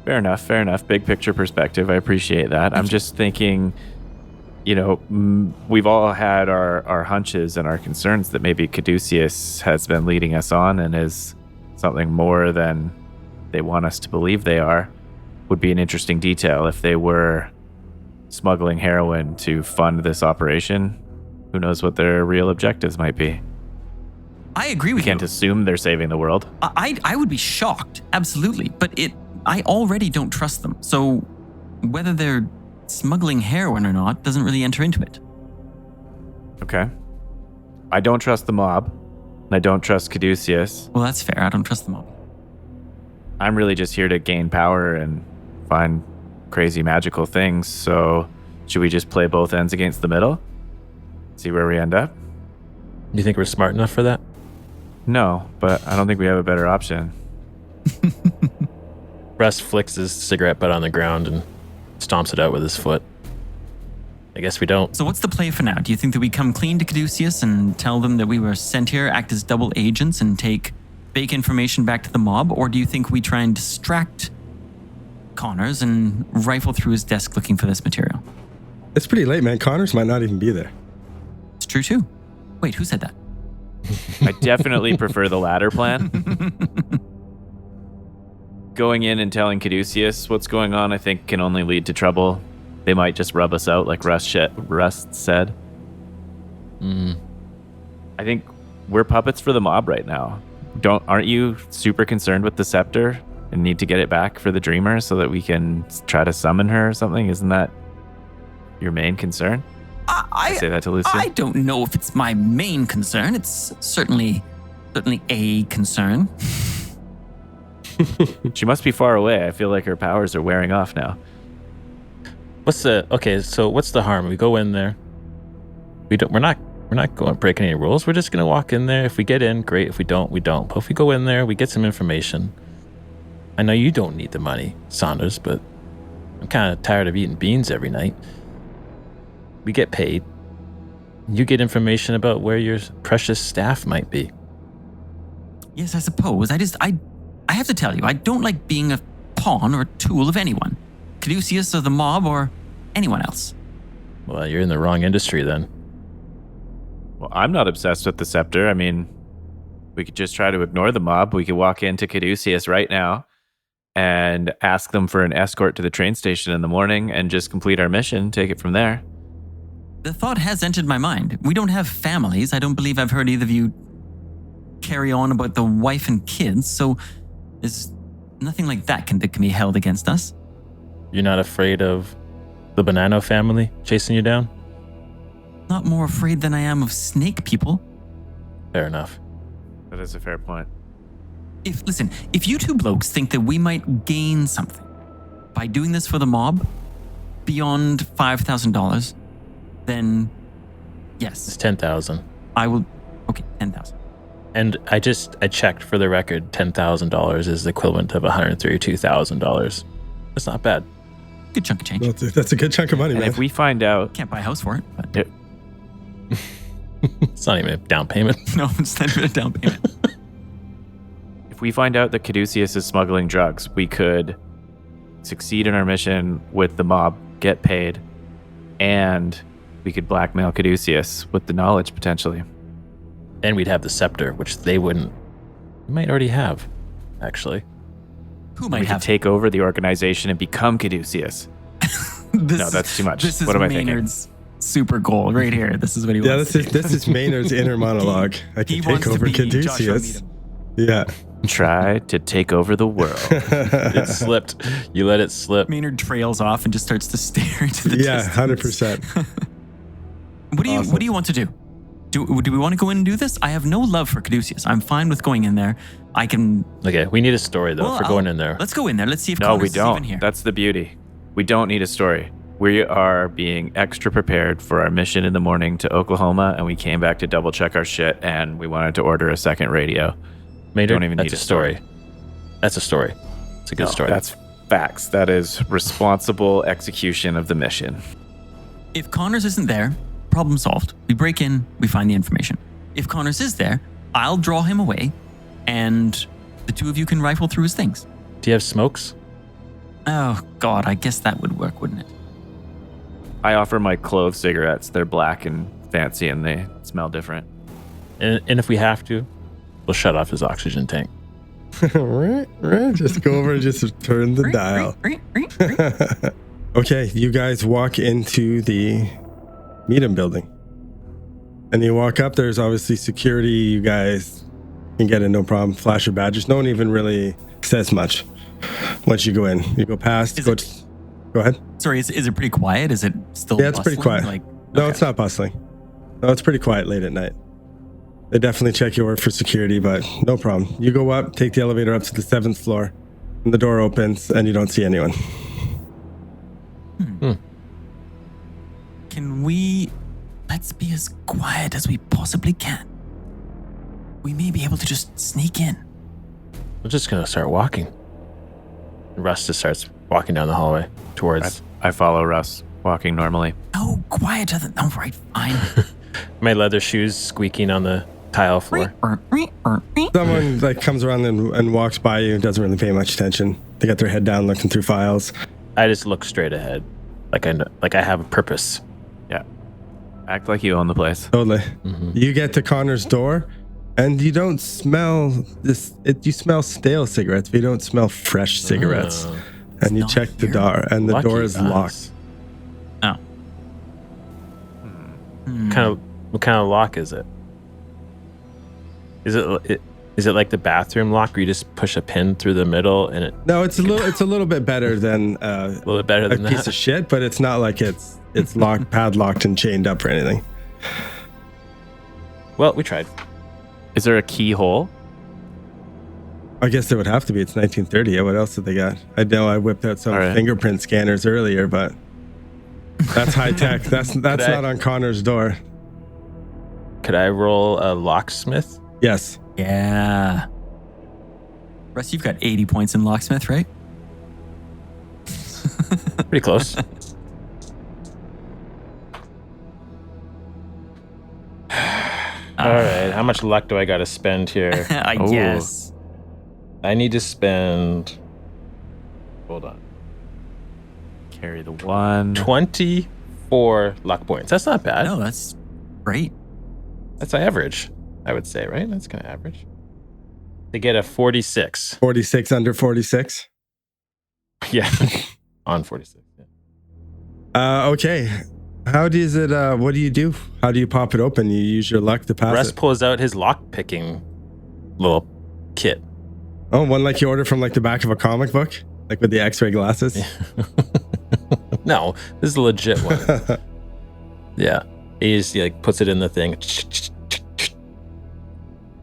Fair enough. Big picture perspective. I appreciate that. I'm just thinking, we've all had our hunches and our concerns that maybe Caduceus has been leading us on and is something more than they want us to believe they are. Would be an interesting detail if they were smuggling heroin to fund this operation. Who knows what their real objectives might be? I agree with We can't you. assume they're saving the world. I would be shocked, absolutely. But I already don't trust them. So whether they're smuggling heroin or not doesn't really enter into it. Okay. I don't trust the mob. And I don't trust Caduceus. Well, that's fair. I don't trust them all. I'm really just here to gain power and find crazy magical things. So should we just play both ends against the middle? See where we end up? You think we're smart enough for that? No, but I don't think we have a better option. Russ flicks his cigarette butt on the ground and stomps it out with his foot. I guess we don't. So what's the play for now? Do you think that we come clean to Caduceus and tell them that we were sent here, act as double agents, and take fake information back to the mob? Or do you think we try and distract Connors and rifle through his desk looking for this material? It's pretty late, man. Connors might not even be there. It's true, too. Wait, who said that? I definitely prefer the latter plan. Going in and telling Caduceus what's going on, I think, can only lead to trouble. They might just rub us out, like Russ said. I think we're puppets for the mob right now. Aren't you super concerned with the scepter and need to get it back for the Dreamer so that we can try to summon her or something? Isn't that your main concern? I say that to Lucy. I don't know if it's my main concern. It's certainly a concern. She must be far away. I feel like her powers are wearing off now. So what's the harm? We go in there. We're not going breaking any rules. We're just gonna walk in there. If we get in, great. If we don't, we don't. But if we go in there, we get some information. I know you don't need the money, Saunders, but I'm kind of tired of eating beans every night. We get paid. You get information about where your precious staff might be. Yes, I suppose. I have to tell you, I don't like being a pawn or a tool of anyone. Caduceus or the mob or anyone else. Well, you're in the wrong industry then. Well, I'm not obsessed with the scepter. I mean, we could just try to ignore the mob. We could walk into Caduceus right now and ask them for an escort to the train station in the morning and just complete our mission, take it from there. The thought has entered my mind. We don't have families. I don't believe I've heard either of you carry on about the wife and kids, so there's nothing like that can be held against us. You're not afraid of the Banano family chasing you down? Not more afraid than I am of snake people. Fair enough. That is a fair point. If you two blokes think that we might gain something by doing this for the mob beyond $5,000, then yes. It's 10,000. I will. Okay, 10,000. And I checked for the record, $10,000 is the equivalent of $132,000. That's not bad. Good chunk of change. Well, that's a good chunk of money, And man. if we find out, Can't buy a house for it, but It's not even a down payment. no, it's not a down payment. if we find out that Caduceus is smuggling drugs, we could succeed in our mission with the mob, get paid, and we could blackmail Caduceus with the knowledge potentially. And we'd have the scepter, which they wouldn't. We might already have, actually. Who might We could have take over the organization and become Caduceus. this? No, that's too much. This is What am I thinking? Maynard's super goal right here. This is what he Yeah, wants. this is Maynard's inner monologue. I He can wants take to over be Joshua Caduceus. Needham. Yeah. Try to take over the world. It slipped. You let it slip. Maynard trails off and just starts to stare into the Yeah, distance. 100%. What do you want to do? Do we want to go in and do this? I have no love for Caduceus. I'm fine with going in there. I can. Okay, we need a story, though, Well, for going in there. Let's go in there. Let's see if No, Connors we is even don't. here. That's the beauty. We don't need a story. We are being extra prepared for our mission in the morning to Oklahoma, and we came back to double check our shit, and we wanted to order a second radio. Maynard, don't even that's need a a story. That's a story. It's a good No, story. That's facts. That is responsible execution of the mission. If Connors isn't there, problem solved. We break in, we find the information. If Connors is there, I'll draw him away, and the two of you can rifle through his things. Do you have smokes? Oh, God, I guess that would work, wouldn't it? I offer my clove cigarettes. They're black and fancy, and they smell different. And if we have to, we'll shut off his oxygen tank. right. Just go over and just turn the dial. Okay, you guys walk into the Meetum building. And you walk up, there's obviously security. You guys can get in no problem. Flash your badges. No one even really says much once you go in. You go past. Go ahead. Sorry, is it pretty quiet? Is it still Yeah, it's pretty bustling? quiet. No, it's not bustling. No, it's pretty quiet late at night. They definitely check you over for security, but no problem. You go up, take the elevator up to the 7th floor, and the door opens, and you don't see anyone. Can we... Let's be as quiet as we possibly can. We may be able to just sneak in. We're just going to start walking. And Russ just starts walking down the hallway towards... I follow Russ, walking normally. No, quieter than... Oh, right, fine. my leather shoes squeaking on the tile floor. Someone comes around and walks by you, doesn't really pay much attention. They got their head down looking through files. I just look straight ahead. Like I have a purpose. Yeah. Act like you own the place. Totally. You get to Connor's door, and you don't smell this. You smell stale cigarettes, but you don't smell fresh cigarettes. And you not check the here. door, and the Lucky door is us. locked. Oh. What kind of lock is it? Is it like the bathroom lock where you just push a pin through the middle and it No, it's a little bit better than a little bit better a than piece that? of shit, but it's not like it's locked, padlocked, and chained up or anything. Well, we tried. Is there a keyhole? I guess there would have to be. It's 1930. Yeah, what else did they got? I know I whipped out some All right. fingerprint scanners earlier, but that's high tech. That's not on Connor's door. Could I roll a locksmith? Yes. Yeah. Russ, you've got 80 points in locksmith, right? Pretty close. All right. How much luck do I got to spend here? I Oh. guess. I need to spend. Hold on. Carry the one. 24 luck points. That's not bad. No, that's great. That's average, I would say, right? That's kind of average. They get a 46. 46 under 46. Yeah. On 46. Yeah. Okay. How does it? What do you do? How do you pop it open? You use your luck to pass Russ it. pulls out his lock picking little kit. Oh, one like you order from the back of a comic book, like with the X-ray glasses. No, this is a legit one. Yeah. He just puts it in the thing.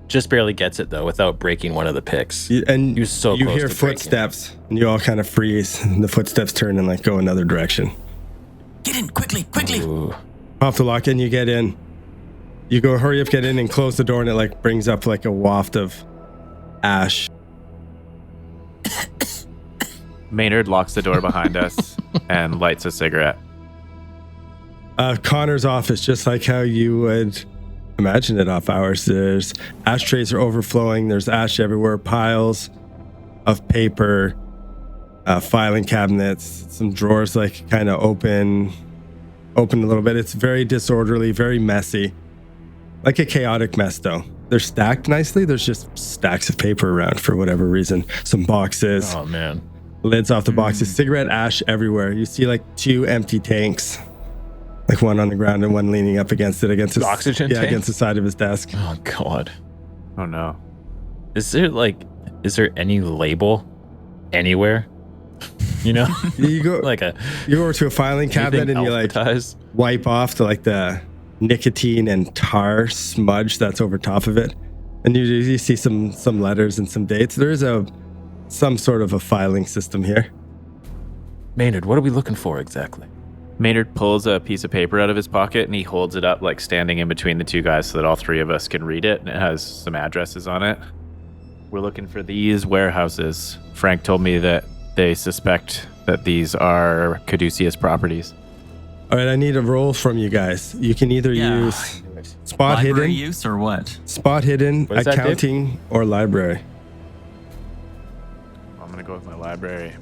Just barely gets it though, without breaking one of the picks. And You're so you close hear to breaking. footsteps, and you all kind of freeze. And the footsteps turn and go another direction. Get in, quickly. Ooh. Pop the lock in, you get in. You go hurry up, get in and close the door, and it like brings up like a waft of ash. Maynard locks the door behind us and lights a cigarette. Connor's office, just like how you would imagine it off hours. There's ashtrays are overflowing. There's ash everywhere, piles of paper, filing cabinets, some drawers like kind of open a little bit. It's very disorderly, very messy, like a chaotic mess though. They're stacked nicely. There's just stacks of paper around for whatever reason. Some boxes. Oh man. Lids off the boxes, cigarette ash everywhere. You see like 2 empty tanks, like one on the ground and one leaning up against it, against his oxygen tank? against the side of his desk. Oh god. Oh no. Is there any label anywhere? You know? You go you go over to a filing cabinet and you like alphabetized? wipe off the nicotine and tar smudge that's over top of it, and you see some letters and some dates. There is some sort of a filing system here. Maynard, what are we looking for exactly? Maynard pulls a piece of paper out of his pocket and he holds it up like standing in between the two guys so that all 3 of us can read it, and it has some addresses on it. We're looking for these warehouses. Frank told me that they suspect that these are Caduceus properties. All right, I need a roll from you guys. You can either use spot Library hidden, use or what? spot hidden, What is that, Dave? accounting, or library. I'm going to go with my library.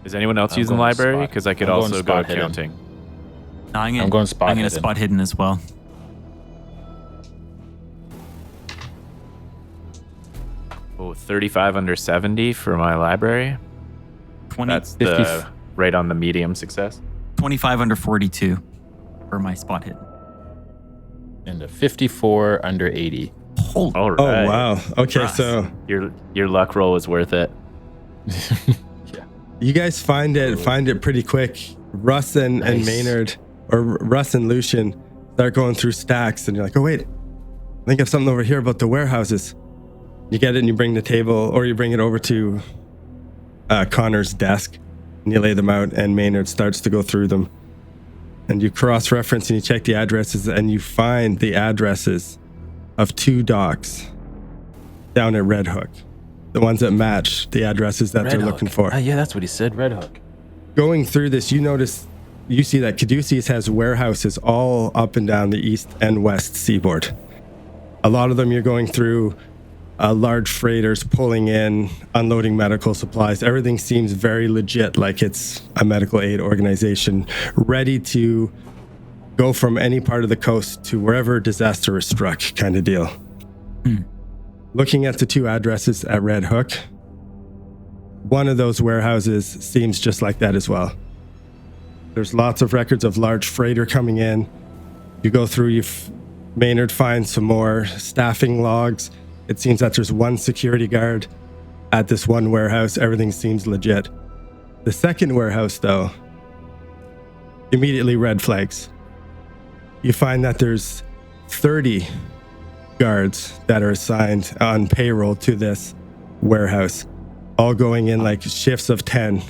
Is anyone else I'm using going library? spot. Because I could I'm going also go spot hidden. accounting. No, I'm going spot I'm going to hidden. spot hidden as well. Oh, 35 under 70 for my library. 20, That's 50 the right on the medium success. 25 under 42 for my spot hidden. And a 54 under 80. Holy All right. Oh wow. Okay, Russ. so Your luck roll was worth it. you guys find it pretty quick. Russ and Nice. Maynard, or Russ and Lucian, start going through stacks, and you're like, oh wait, I think I have something over here about the warehouses. You get it and you bring the table, or you bring it over to Connor's desk, and you lay them out, and Maynard starts to go through them. And you cross-reference and you check the addresses, and you find the addresses of 2 docks down at Red Hook. The ones that match the addresses that they're looking for. Yeah, that's what he said, Red Hook. Going through this, you see that Caduceus has warehouses all up and down the east and west seaboard. A lot of them you're going through large freighters pulling in, unloading medical supplies. Everything seems very legit, like it's a medical aid organization ready to go from any part of the coast to wherever disaster is struck, kind of deal. Looking at the 2 addresses at Red Hook, one of those warehouses seems just like that as well. There's lots of records of large freighter coming in. You go through, Maynard finds some more staffing logs. It seems that there's 1 security guard at this one warehouse. Everything seems legit. The second warehouse, though, immediately red flags. You find that there's 30 guards that are assigned on payroll to this warehouse, all going in like shifts of 10.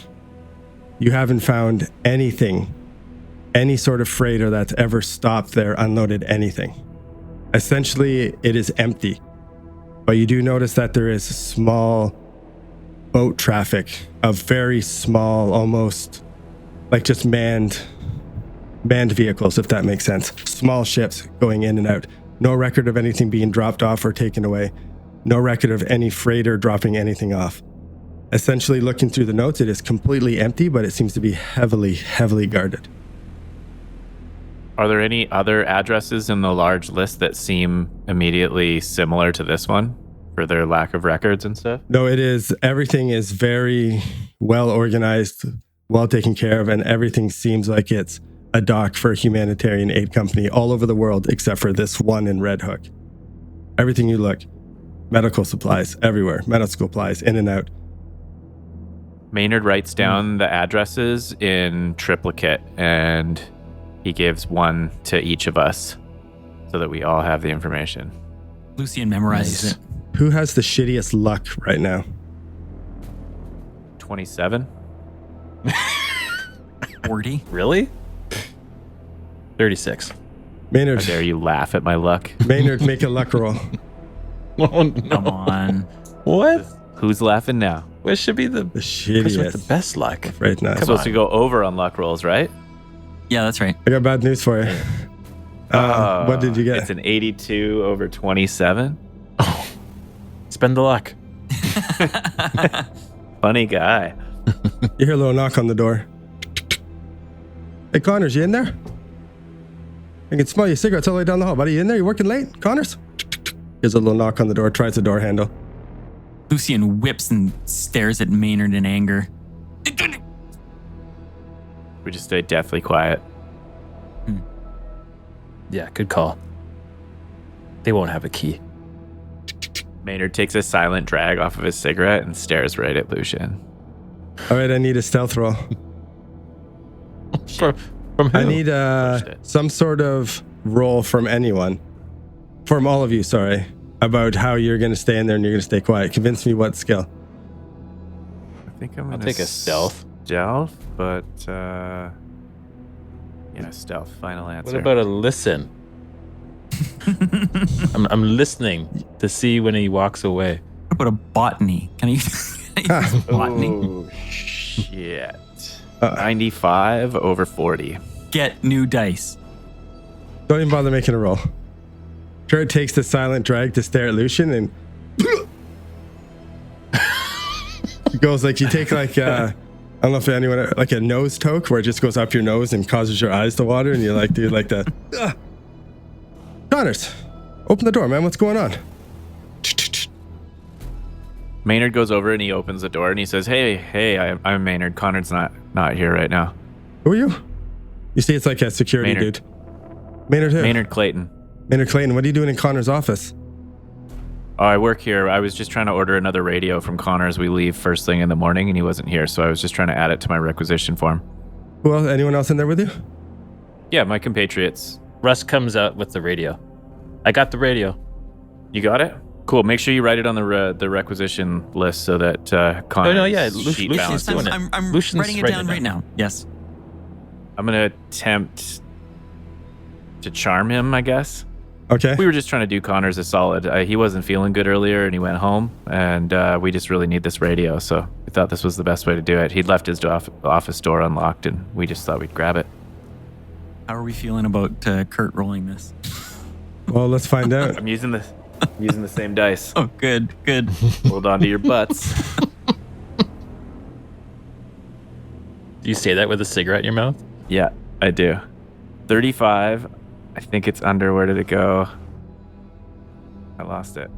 You haven't found anything, any sort of freighter that's ever stopped there, unloaded anything. Essentially, it is empty. But you do notice that there is small boat traffic of very small, almost like just manned vehicles, if that makes sense. Small ships going in and out. No record of anything being dropped off or taken away. No record of any freighter dropping anything off. Essentially, looking through the notes, it is completely empty, but it seems to be heavily, heavily guarded. Are there any other addresses in the large list that seem immediately similar to this one for their lack of records and stuff? No, everything is very well organized, well taken care of, and everything seems like it's a dock for a humanitarian aid company all over the world, except for this one in Red Hook. Everything you look, medical supplies everywhere, medical supplies in and out. Maynard writes down the addresses in triplicate, and he gives 1 to each of us so that we all have the information. Lucian memorizes it. Who has the shittiest luck right now? 27? 40. Really? 36. Maynard, How dare you laugh at my luck? Maynard, make a luck roll. Oh, no. Come on. What? Who's laughing now? What should be the The person with shittiest. the best luck? Right now. I'm supposed to go over on luck rolls, right? Yeah, that's right. I got bad news for you. What did you get? It's an 82 over 27. Oh, spend the luck. Funny guy. You hear a little knock on the door. Hey, Connors, you in there? I can smell your cigarettes all the way down the hall. Buddy, you in there? You working late? Connors? Here's a little knock on the door. Tries the door handle. Lucian whips and stares at Maynard in anger. We just stay deathly quiet. Yeah, good call. They won't have a key. Maynard takes a silent drag off of his cigarette and stares right at Lucian. All right, I need a stealth roll. From who? I need some sort of roll from anyone. From all of you, sorry. About how you're going to stay in there and you're going to stay quiet. Convince me what skill. I think I'm I'll gonna take a stealth. Stealth, but yeah, stealth. Final answer. What about a listen? I'm listening to see when he walks away. What about a botany? Can I use botany? Oh shit! 95 over 40. Get new dice. Don't even bother making a roll. Kurt takes the silent drag to stare at Lucian and it goes like you take like I don't know if anyone like a nose toke where it just goes up your nose and causes your eyes to water and you're like, dude, like that. Connors, open the door, man. What's going on? Maynard goes over and he opens the door and he says, "Hey, I'm Maynard. Connor's not here right now." Who are you? You see, it's like a security Maynard. dude. Maynard who? Maynard Clayton. Maynard Clayton. What are you doing in Connor's office? Oh, I work here. I was just trying to order another radio from Connor as we leave first thing in the morning, and he wasn't here, so I was just trying to add it to my requisition form. Who else? Anyone else in there with you? Yeah, my compatriots. Russ comes out with the radio. I got the radio. You got it? Cool. Make sure you write it on the requisition list so that Connor. No, yeah, sheet Lucian's balance. doing it. I'm Lucian's writing it writing down it right now. Yes. I'm gonna attempt to charm him, I guess. Okay. We were just trying to do Connor's a solid. He wasn't feeling good earlier, and he went home, and we just really need this radio, so we thought this was the best way to do it. He'd left his office door unlocked, and we just thought we'd grab it. How are we feeling about Kurt rolling this? Well, let's find out. I'm using the same dice. Oh, good. Hold on to your butts. Do you say that with a cigarette in your mouth? Yeah, I do. 35. I think it's under. Where did it go? I lost it.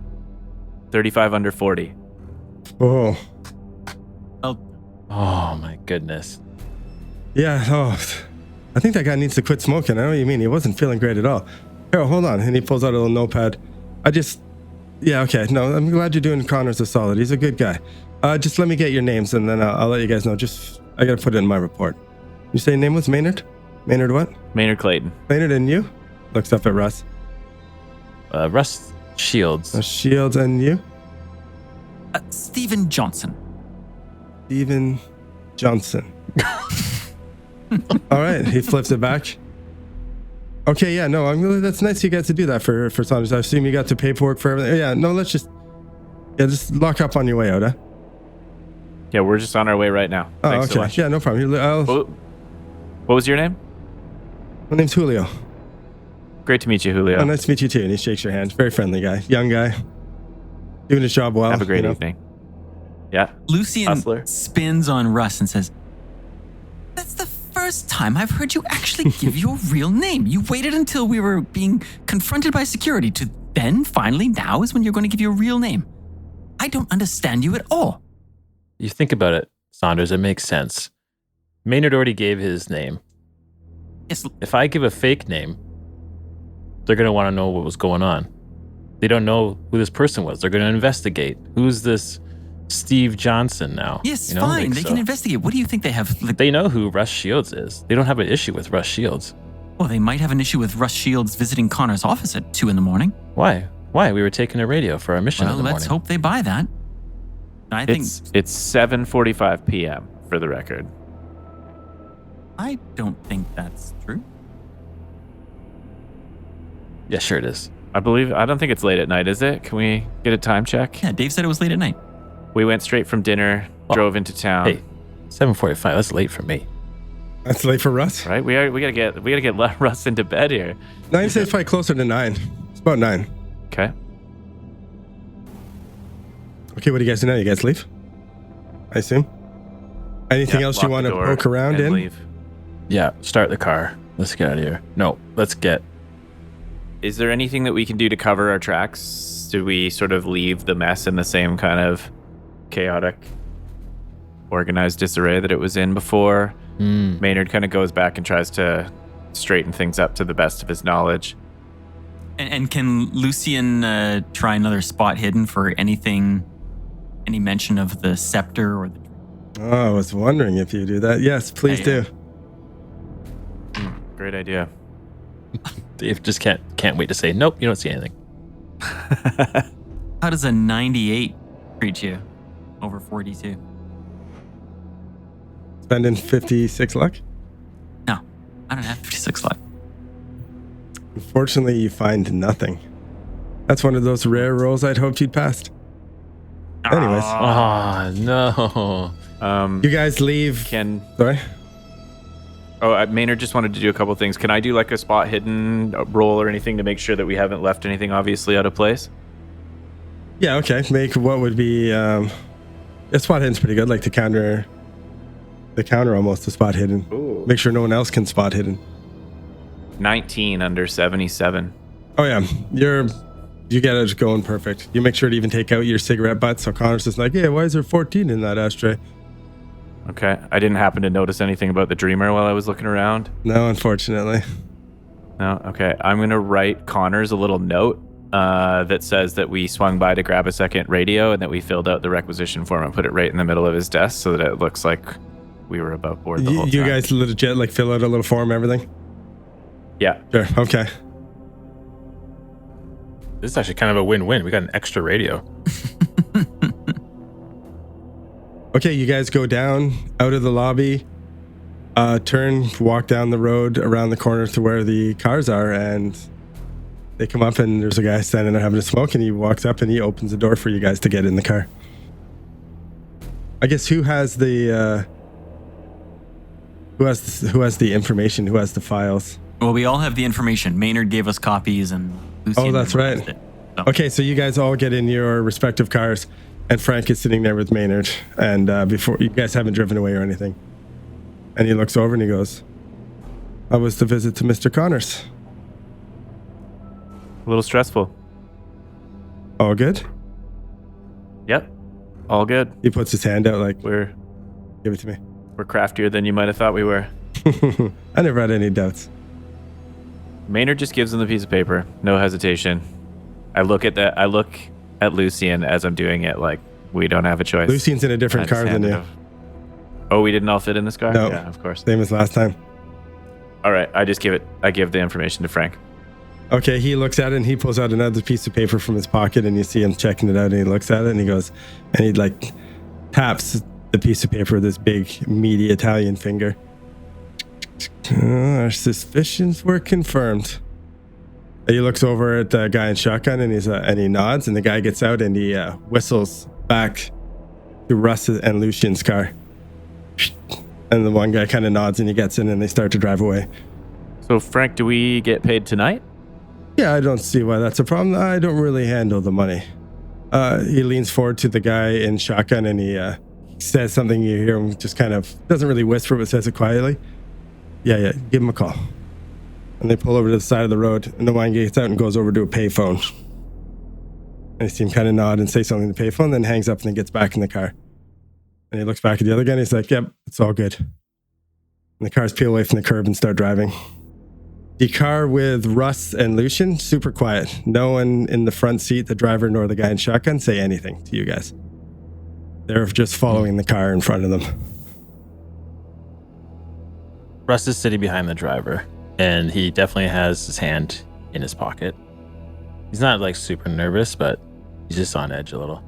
35 under 40. Oh. Oh, Oh my goodness. Yeah. Oh. I think that guy needs to quit smoking. I know what you mean. He wasn't feeling great at all. Here, hold on. And he pulls out a little notepad. Yeah, okay. No, I'm glad you're doing Connor's a solid. He's a good guy. Just let me get your names and then I'll let you guys know. I got to put it in my report. You say your name was Maynard? Maynard what? Maynard Clayton. Maynard and you? Looks up at Russ. Russ Shields. Shields and you? Stephen Johnson. Steven Johnson. All right. He flips it back. Okay, yeah, no, that's nice you guys to do that for Saunders. I assume you got the paperwork for everything. Yeah, no, just lock up on your way out, huh? Yeah, we're just on our way right now. Oh, Thanks okay. so much. Yeah, no problem. What was your name? My name's Julio. Great to meet you, Julio. Oh, nice to meet you too. And he shakes your hand. Very friendly guy. Young guy. Doing his job well. Have a great evening. Yeah. Lucian Hustler. spins on Russ and says, "That's the first time I've heard you actually give your real name. You waited until we were being confronted by security to then finally now is when you're going to give your real name. I don't understand you at all." You think about it, Saunders, it makes sense. Maynard already gave his name. Yes, If I give a fake name, they're going to want to know what was going on. They don't know who this person was. They're going to investigate. Who's this Steve Johnson now? yes, You know, fine. like, They so can investigate. What do you think they have? They know who Russ Shields is. They don't have an issue with Russ Shields. Well, they might have an issue with Russ Shields visiting Connor's office at 2 a.m. Why? We were taking a radio for our mission Well, in the let's morning. hope they buy that. I think It's 7:45 p.m. for the record. I don't think that's true. Yeah, sure it is. I don't think it's late at night, is it? Can we get a time check? Yeah, Dave said it was late at night. We went straight from dinner, drove into town. Hey, 7:45. That's late for me. That's late for Russ. Right? We gotta get Russ into bed here. 9 says probably closer to 9. It's about 9. Okay. Okay, what do you guys do now? You guys leave? I assume. Anything else you Lock want the to door poke around and in? leave. Yeah, start the car. Let's get out of here. No, let's get. Is there anything that we can do to cover our tracks? Do we sort of leave the mess in the same kind of chaotic, organized disarray that it was in before? Maynard kind of goes back and tries to straighten things up to the best of his knowledge. And can Lucian try another spot hidden for anything, any mention of the scepter or the... Oh, I was wondering if you do that. Yes, please do. Great idea. Dave just can't wait to say, nope, you don't see anything. How does a 98 treat you over 42? Spending 56 luck? No, I don't have 56 luck. Unfortunately, you find nothing. That's one of those rare rolls I'd hoped you'd passed. Anyways. Oh, no. You guys leave. Sorry? Maynard just wanted to do a couple things. Can I do like a spot hidden roll or anything to make sure that we haven't left anything obviously out of place? Yeah, okay. Make what would be a spot hidden's pretty good, like the counter almost the spot hidden. Ooh. Make sure no one else can spot hidden. 19 under 77. Oh yeah, you get it going perfect. You make sure to even take out your cigarette butts. So Connor's just like, yeah, why is there 14 in that ashtray? Okay, I didn't happen to notice anything about the Dreamer while I was looking around. No, unfortunately. No, okay. I'm gonna write Connors a little note that says that we swung by to grab a second radio and that we filled out the requisition form and put it right in the middle of his desk so that it looks like we were above board the whole time. You guys legit like fill out a little form, everything? Yeah. Sure. Okay. This is actually kind of a win-win. We got an extra radio. Okay, you guys go down out of the lobby, walk down the road around the corner to where the cars are, and they come up and there's a guy standing there having a smoke, and he walks up and he opens the door for you guys to get in the car. I guess who has the information? Who has the files? Well, we all have the information. Maynard gave us copies and Lucian... Oh, that's right. memorized it, so. Okay, so you guys all get in your respective cars, and Frank is sitting there with Maynard, and before you guys haven't driven away or anything. And he looks over and he goes, "How was the visit to Mr. Connors? A little stressful. All good?" Yep. All good. He puts his hand out like, We're "Give it to me." craftier than you might have thought we were. I never had any doubts. Maynard just gives him the piece of paper. No hesitation. I look at Lucian as I'm doing it like we don't have a choice. Lucian's in a different car than you. Oh, we didn't all fit in this car? No. Yeah, of course. Same as last time. All right, I give the information to Frank. Okay, he looks at it and he pulls out another piece of paper from his pocket, and you see him checking it out, and he looks at it and he goes, and he like taps the piece of paper with his big meaty Italian finger. Our suspicions were confirmed. And he looks over at the guy in shotgun and he nods, and the guy gets out and he whistles back to Russ and Lucian's car. And the one guy kind of nods and he gets in and they start to drive away. So Frank, do we get paid tonight? Yeah, I don't see why that's a problem. I don't really handle the money. He leans forward to the guy in shotgun and he says something. You hear him just kind of, doesn't really whisper, but says it quietly. Yeah, give him a call. And they pull over to the side of the road, and the one gets out and goes over to a payphone. And you see him kind of nod and say something to the payphone, then hangs up and then gets back in the car. And he looks back at the other guy and he's like, "Yep, it's all good." And the cars peel away from the curb and start driving. The car with Russ and Lucian, super quiet. No one in the front seat, the driver nor the guy in shotgun, say anything to you guys. They're just following the car in front of them. Russ is sitting behind the driver, and he definitely has his hand in his pocket. He's not like super nervous, but he's just on edge a little.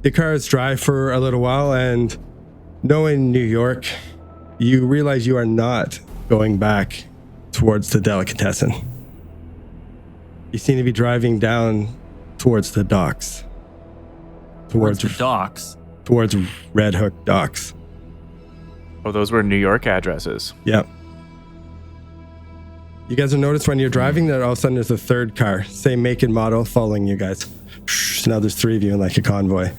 The cars drive for a little while, and knowing New York, you realize you are not going back towards the delicatessen. You seem to be driving down towards the docks. Towards the docks. Towards Red Hook Docks. Oh, those were New York addresses. Yep. You guys have noticed when you're driving that all of a sudden there's a third car, same make and model, following you guys. So now there's 3 of you in like a convoy.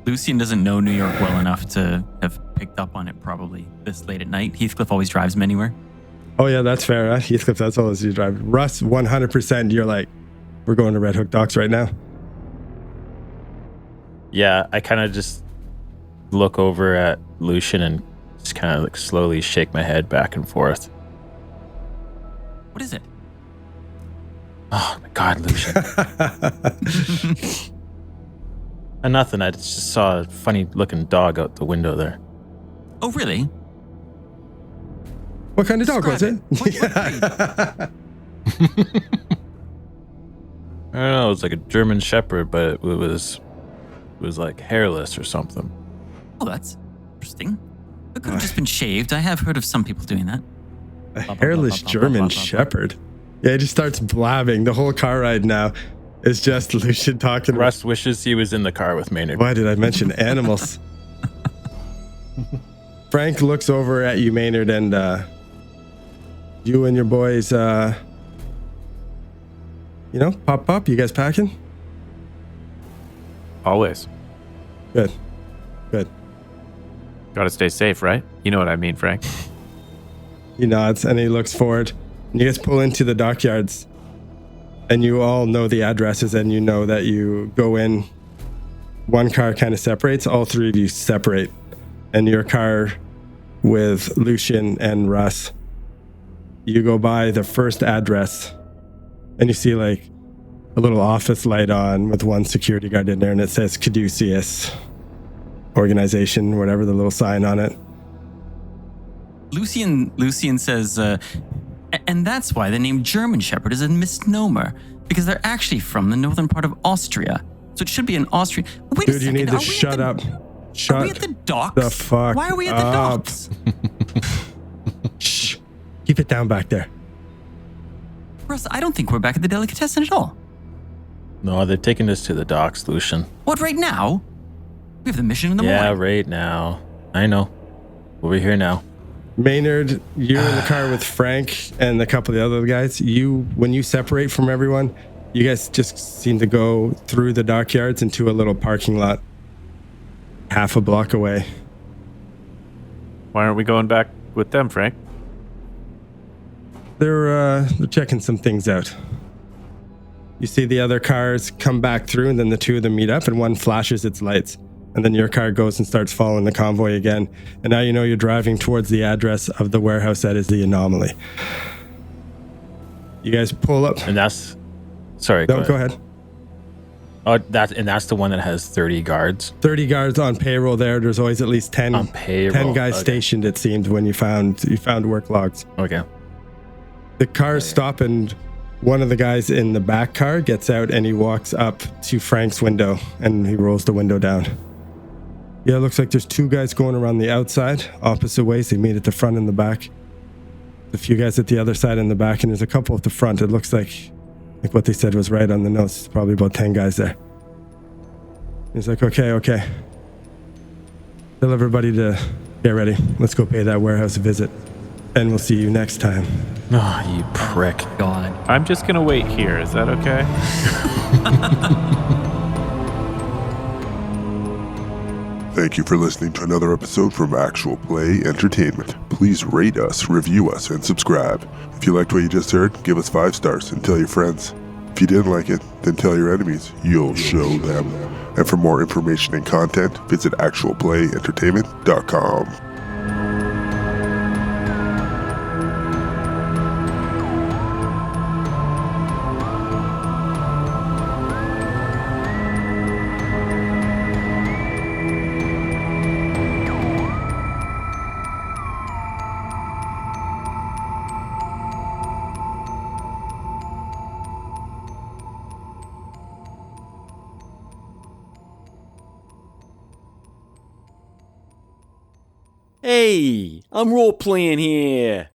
Lucian doesn't know New York well enough to have picked up on it probably this late at night. Heathcliff always drives him anywhere. Oh yeah, that's fair. Huh? Heathcliff, that's all as you drive. Russ, 100%. You're like, we're going to Red Hook Docks right now. Yeah, I kind of just look over at Lucian and just kind of like slowly shake my head back and forth. What is it? Oh my God, Lucian. Nothing. I just saw a funny looking dog out the window there. Oh, really? What kind of dog was it? What breed? I don't know. It was like a German Shepherd, but it was like hairless or something. Oh, that's interesting. It could have just been shaved. I have heard of some people doing that. A hairless German Shepherd. Yeah, he just starts blabbing. The whole car ride now is just Lucian talking. Russ wishes he was in the car with Maynard. Why did I mention animals? Frank looks over at you, Maynard, and you and your boys, pop, you guys packing? Always. Good. Gotta stay safe, right? You know what I mean, Frank. He nods and he looks forward. And you guys pull into the dockyards and you all know the addresses and you know that you go in. One car kind of separates. All 3 of you separate. And your car with Lucian and Russ, you go by the first address and you see like a little office light on with one security guard in there and it says Caduceus organization, whatever, the little sign on it. Lucian says, and that's why the name German Shepherd is a misnomer, because they're actually from the northern part of Austria. So it should be an Austrian. Wait a Dude, second. you need to shut up. Shut Are we at the docks? the fuck Why are we at the up. docks? Shh. Keep it down back there. Russ, I don't think we're back at the delicatessen at all. No, they're taking us to the docks, Lucian. What, right now? We have the mission in the morning. Yeah, right now. I know. Over here now. Maynard, you're in the car with Frank and a couple of the other guys. When you separate from everyone, you guys just seem to go through the dockyards into a little parking lot half a block away. Why aren't we going back with them, Frank? They're checking some things out. You see the other cars come back through and then the 2 of them meet up and one flashes its lights. And then your car goes and starts following the convoy again. And now you know you're driving towards the address of the warehouse that is the anomaly. You guys pull up. And that's... Sorry, No, go ahead. Oh, that's the one that has 30 guards? 30 guards on payroll there. There's always at least 10, On payroll. 10 guys Okay. stationed, it seemed, when you found work logs. Okay. The cars stop and one of the guys in the back car gets out and he walks up to Frank's window and he rolls the window down. Yeah, it looks like there's 2 guys going around the outside, opposite ways. They meet at the front and the back. A few guys at the other side and the back, and there's a couple at the front. It looks like what they said was right on the notes. It's probably about 10 guys there. He's like, okay. Tell everybody to get ready. Let's go pay that warehouse a visit. And we'll see you next time. Oh, you prick. God. I'm just gonna wait here. Is that okay? Thank you for listening to another episode from Actual Play Entertainment. Please rate us, review us, and subscribe. If you liked what you just heard, give us 5 stars and tell your friends. If you didn't like it, then tell your enemies. You'll show them. And for more information and content, visit actualplayentertainment.com. Hey, I'm role playing here.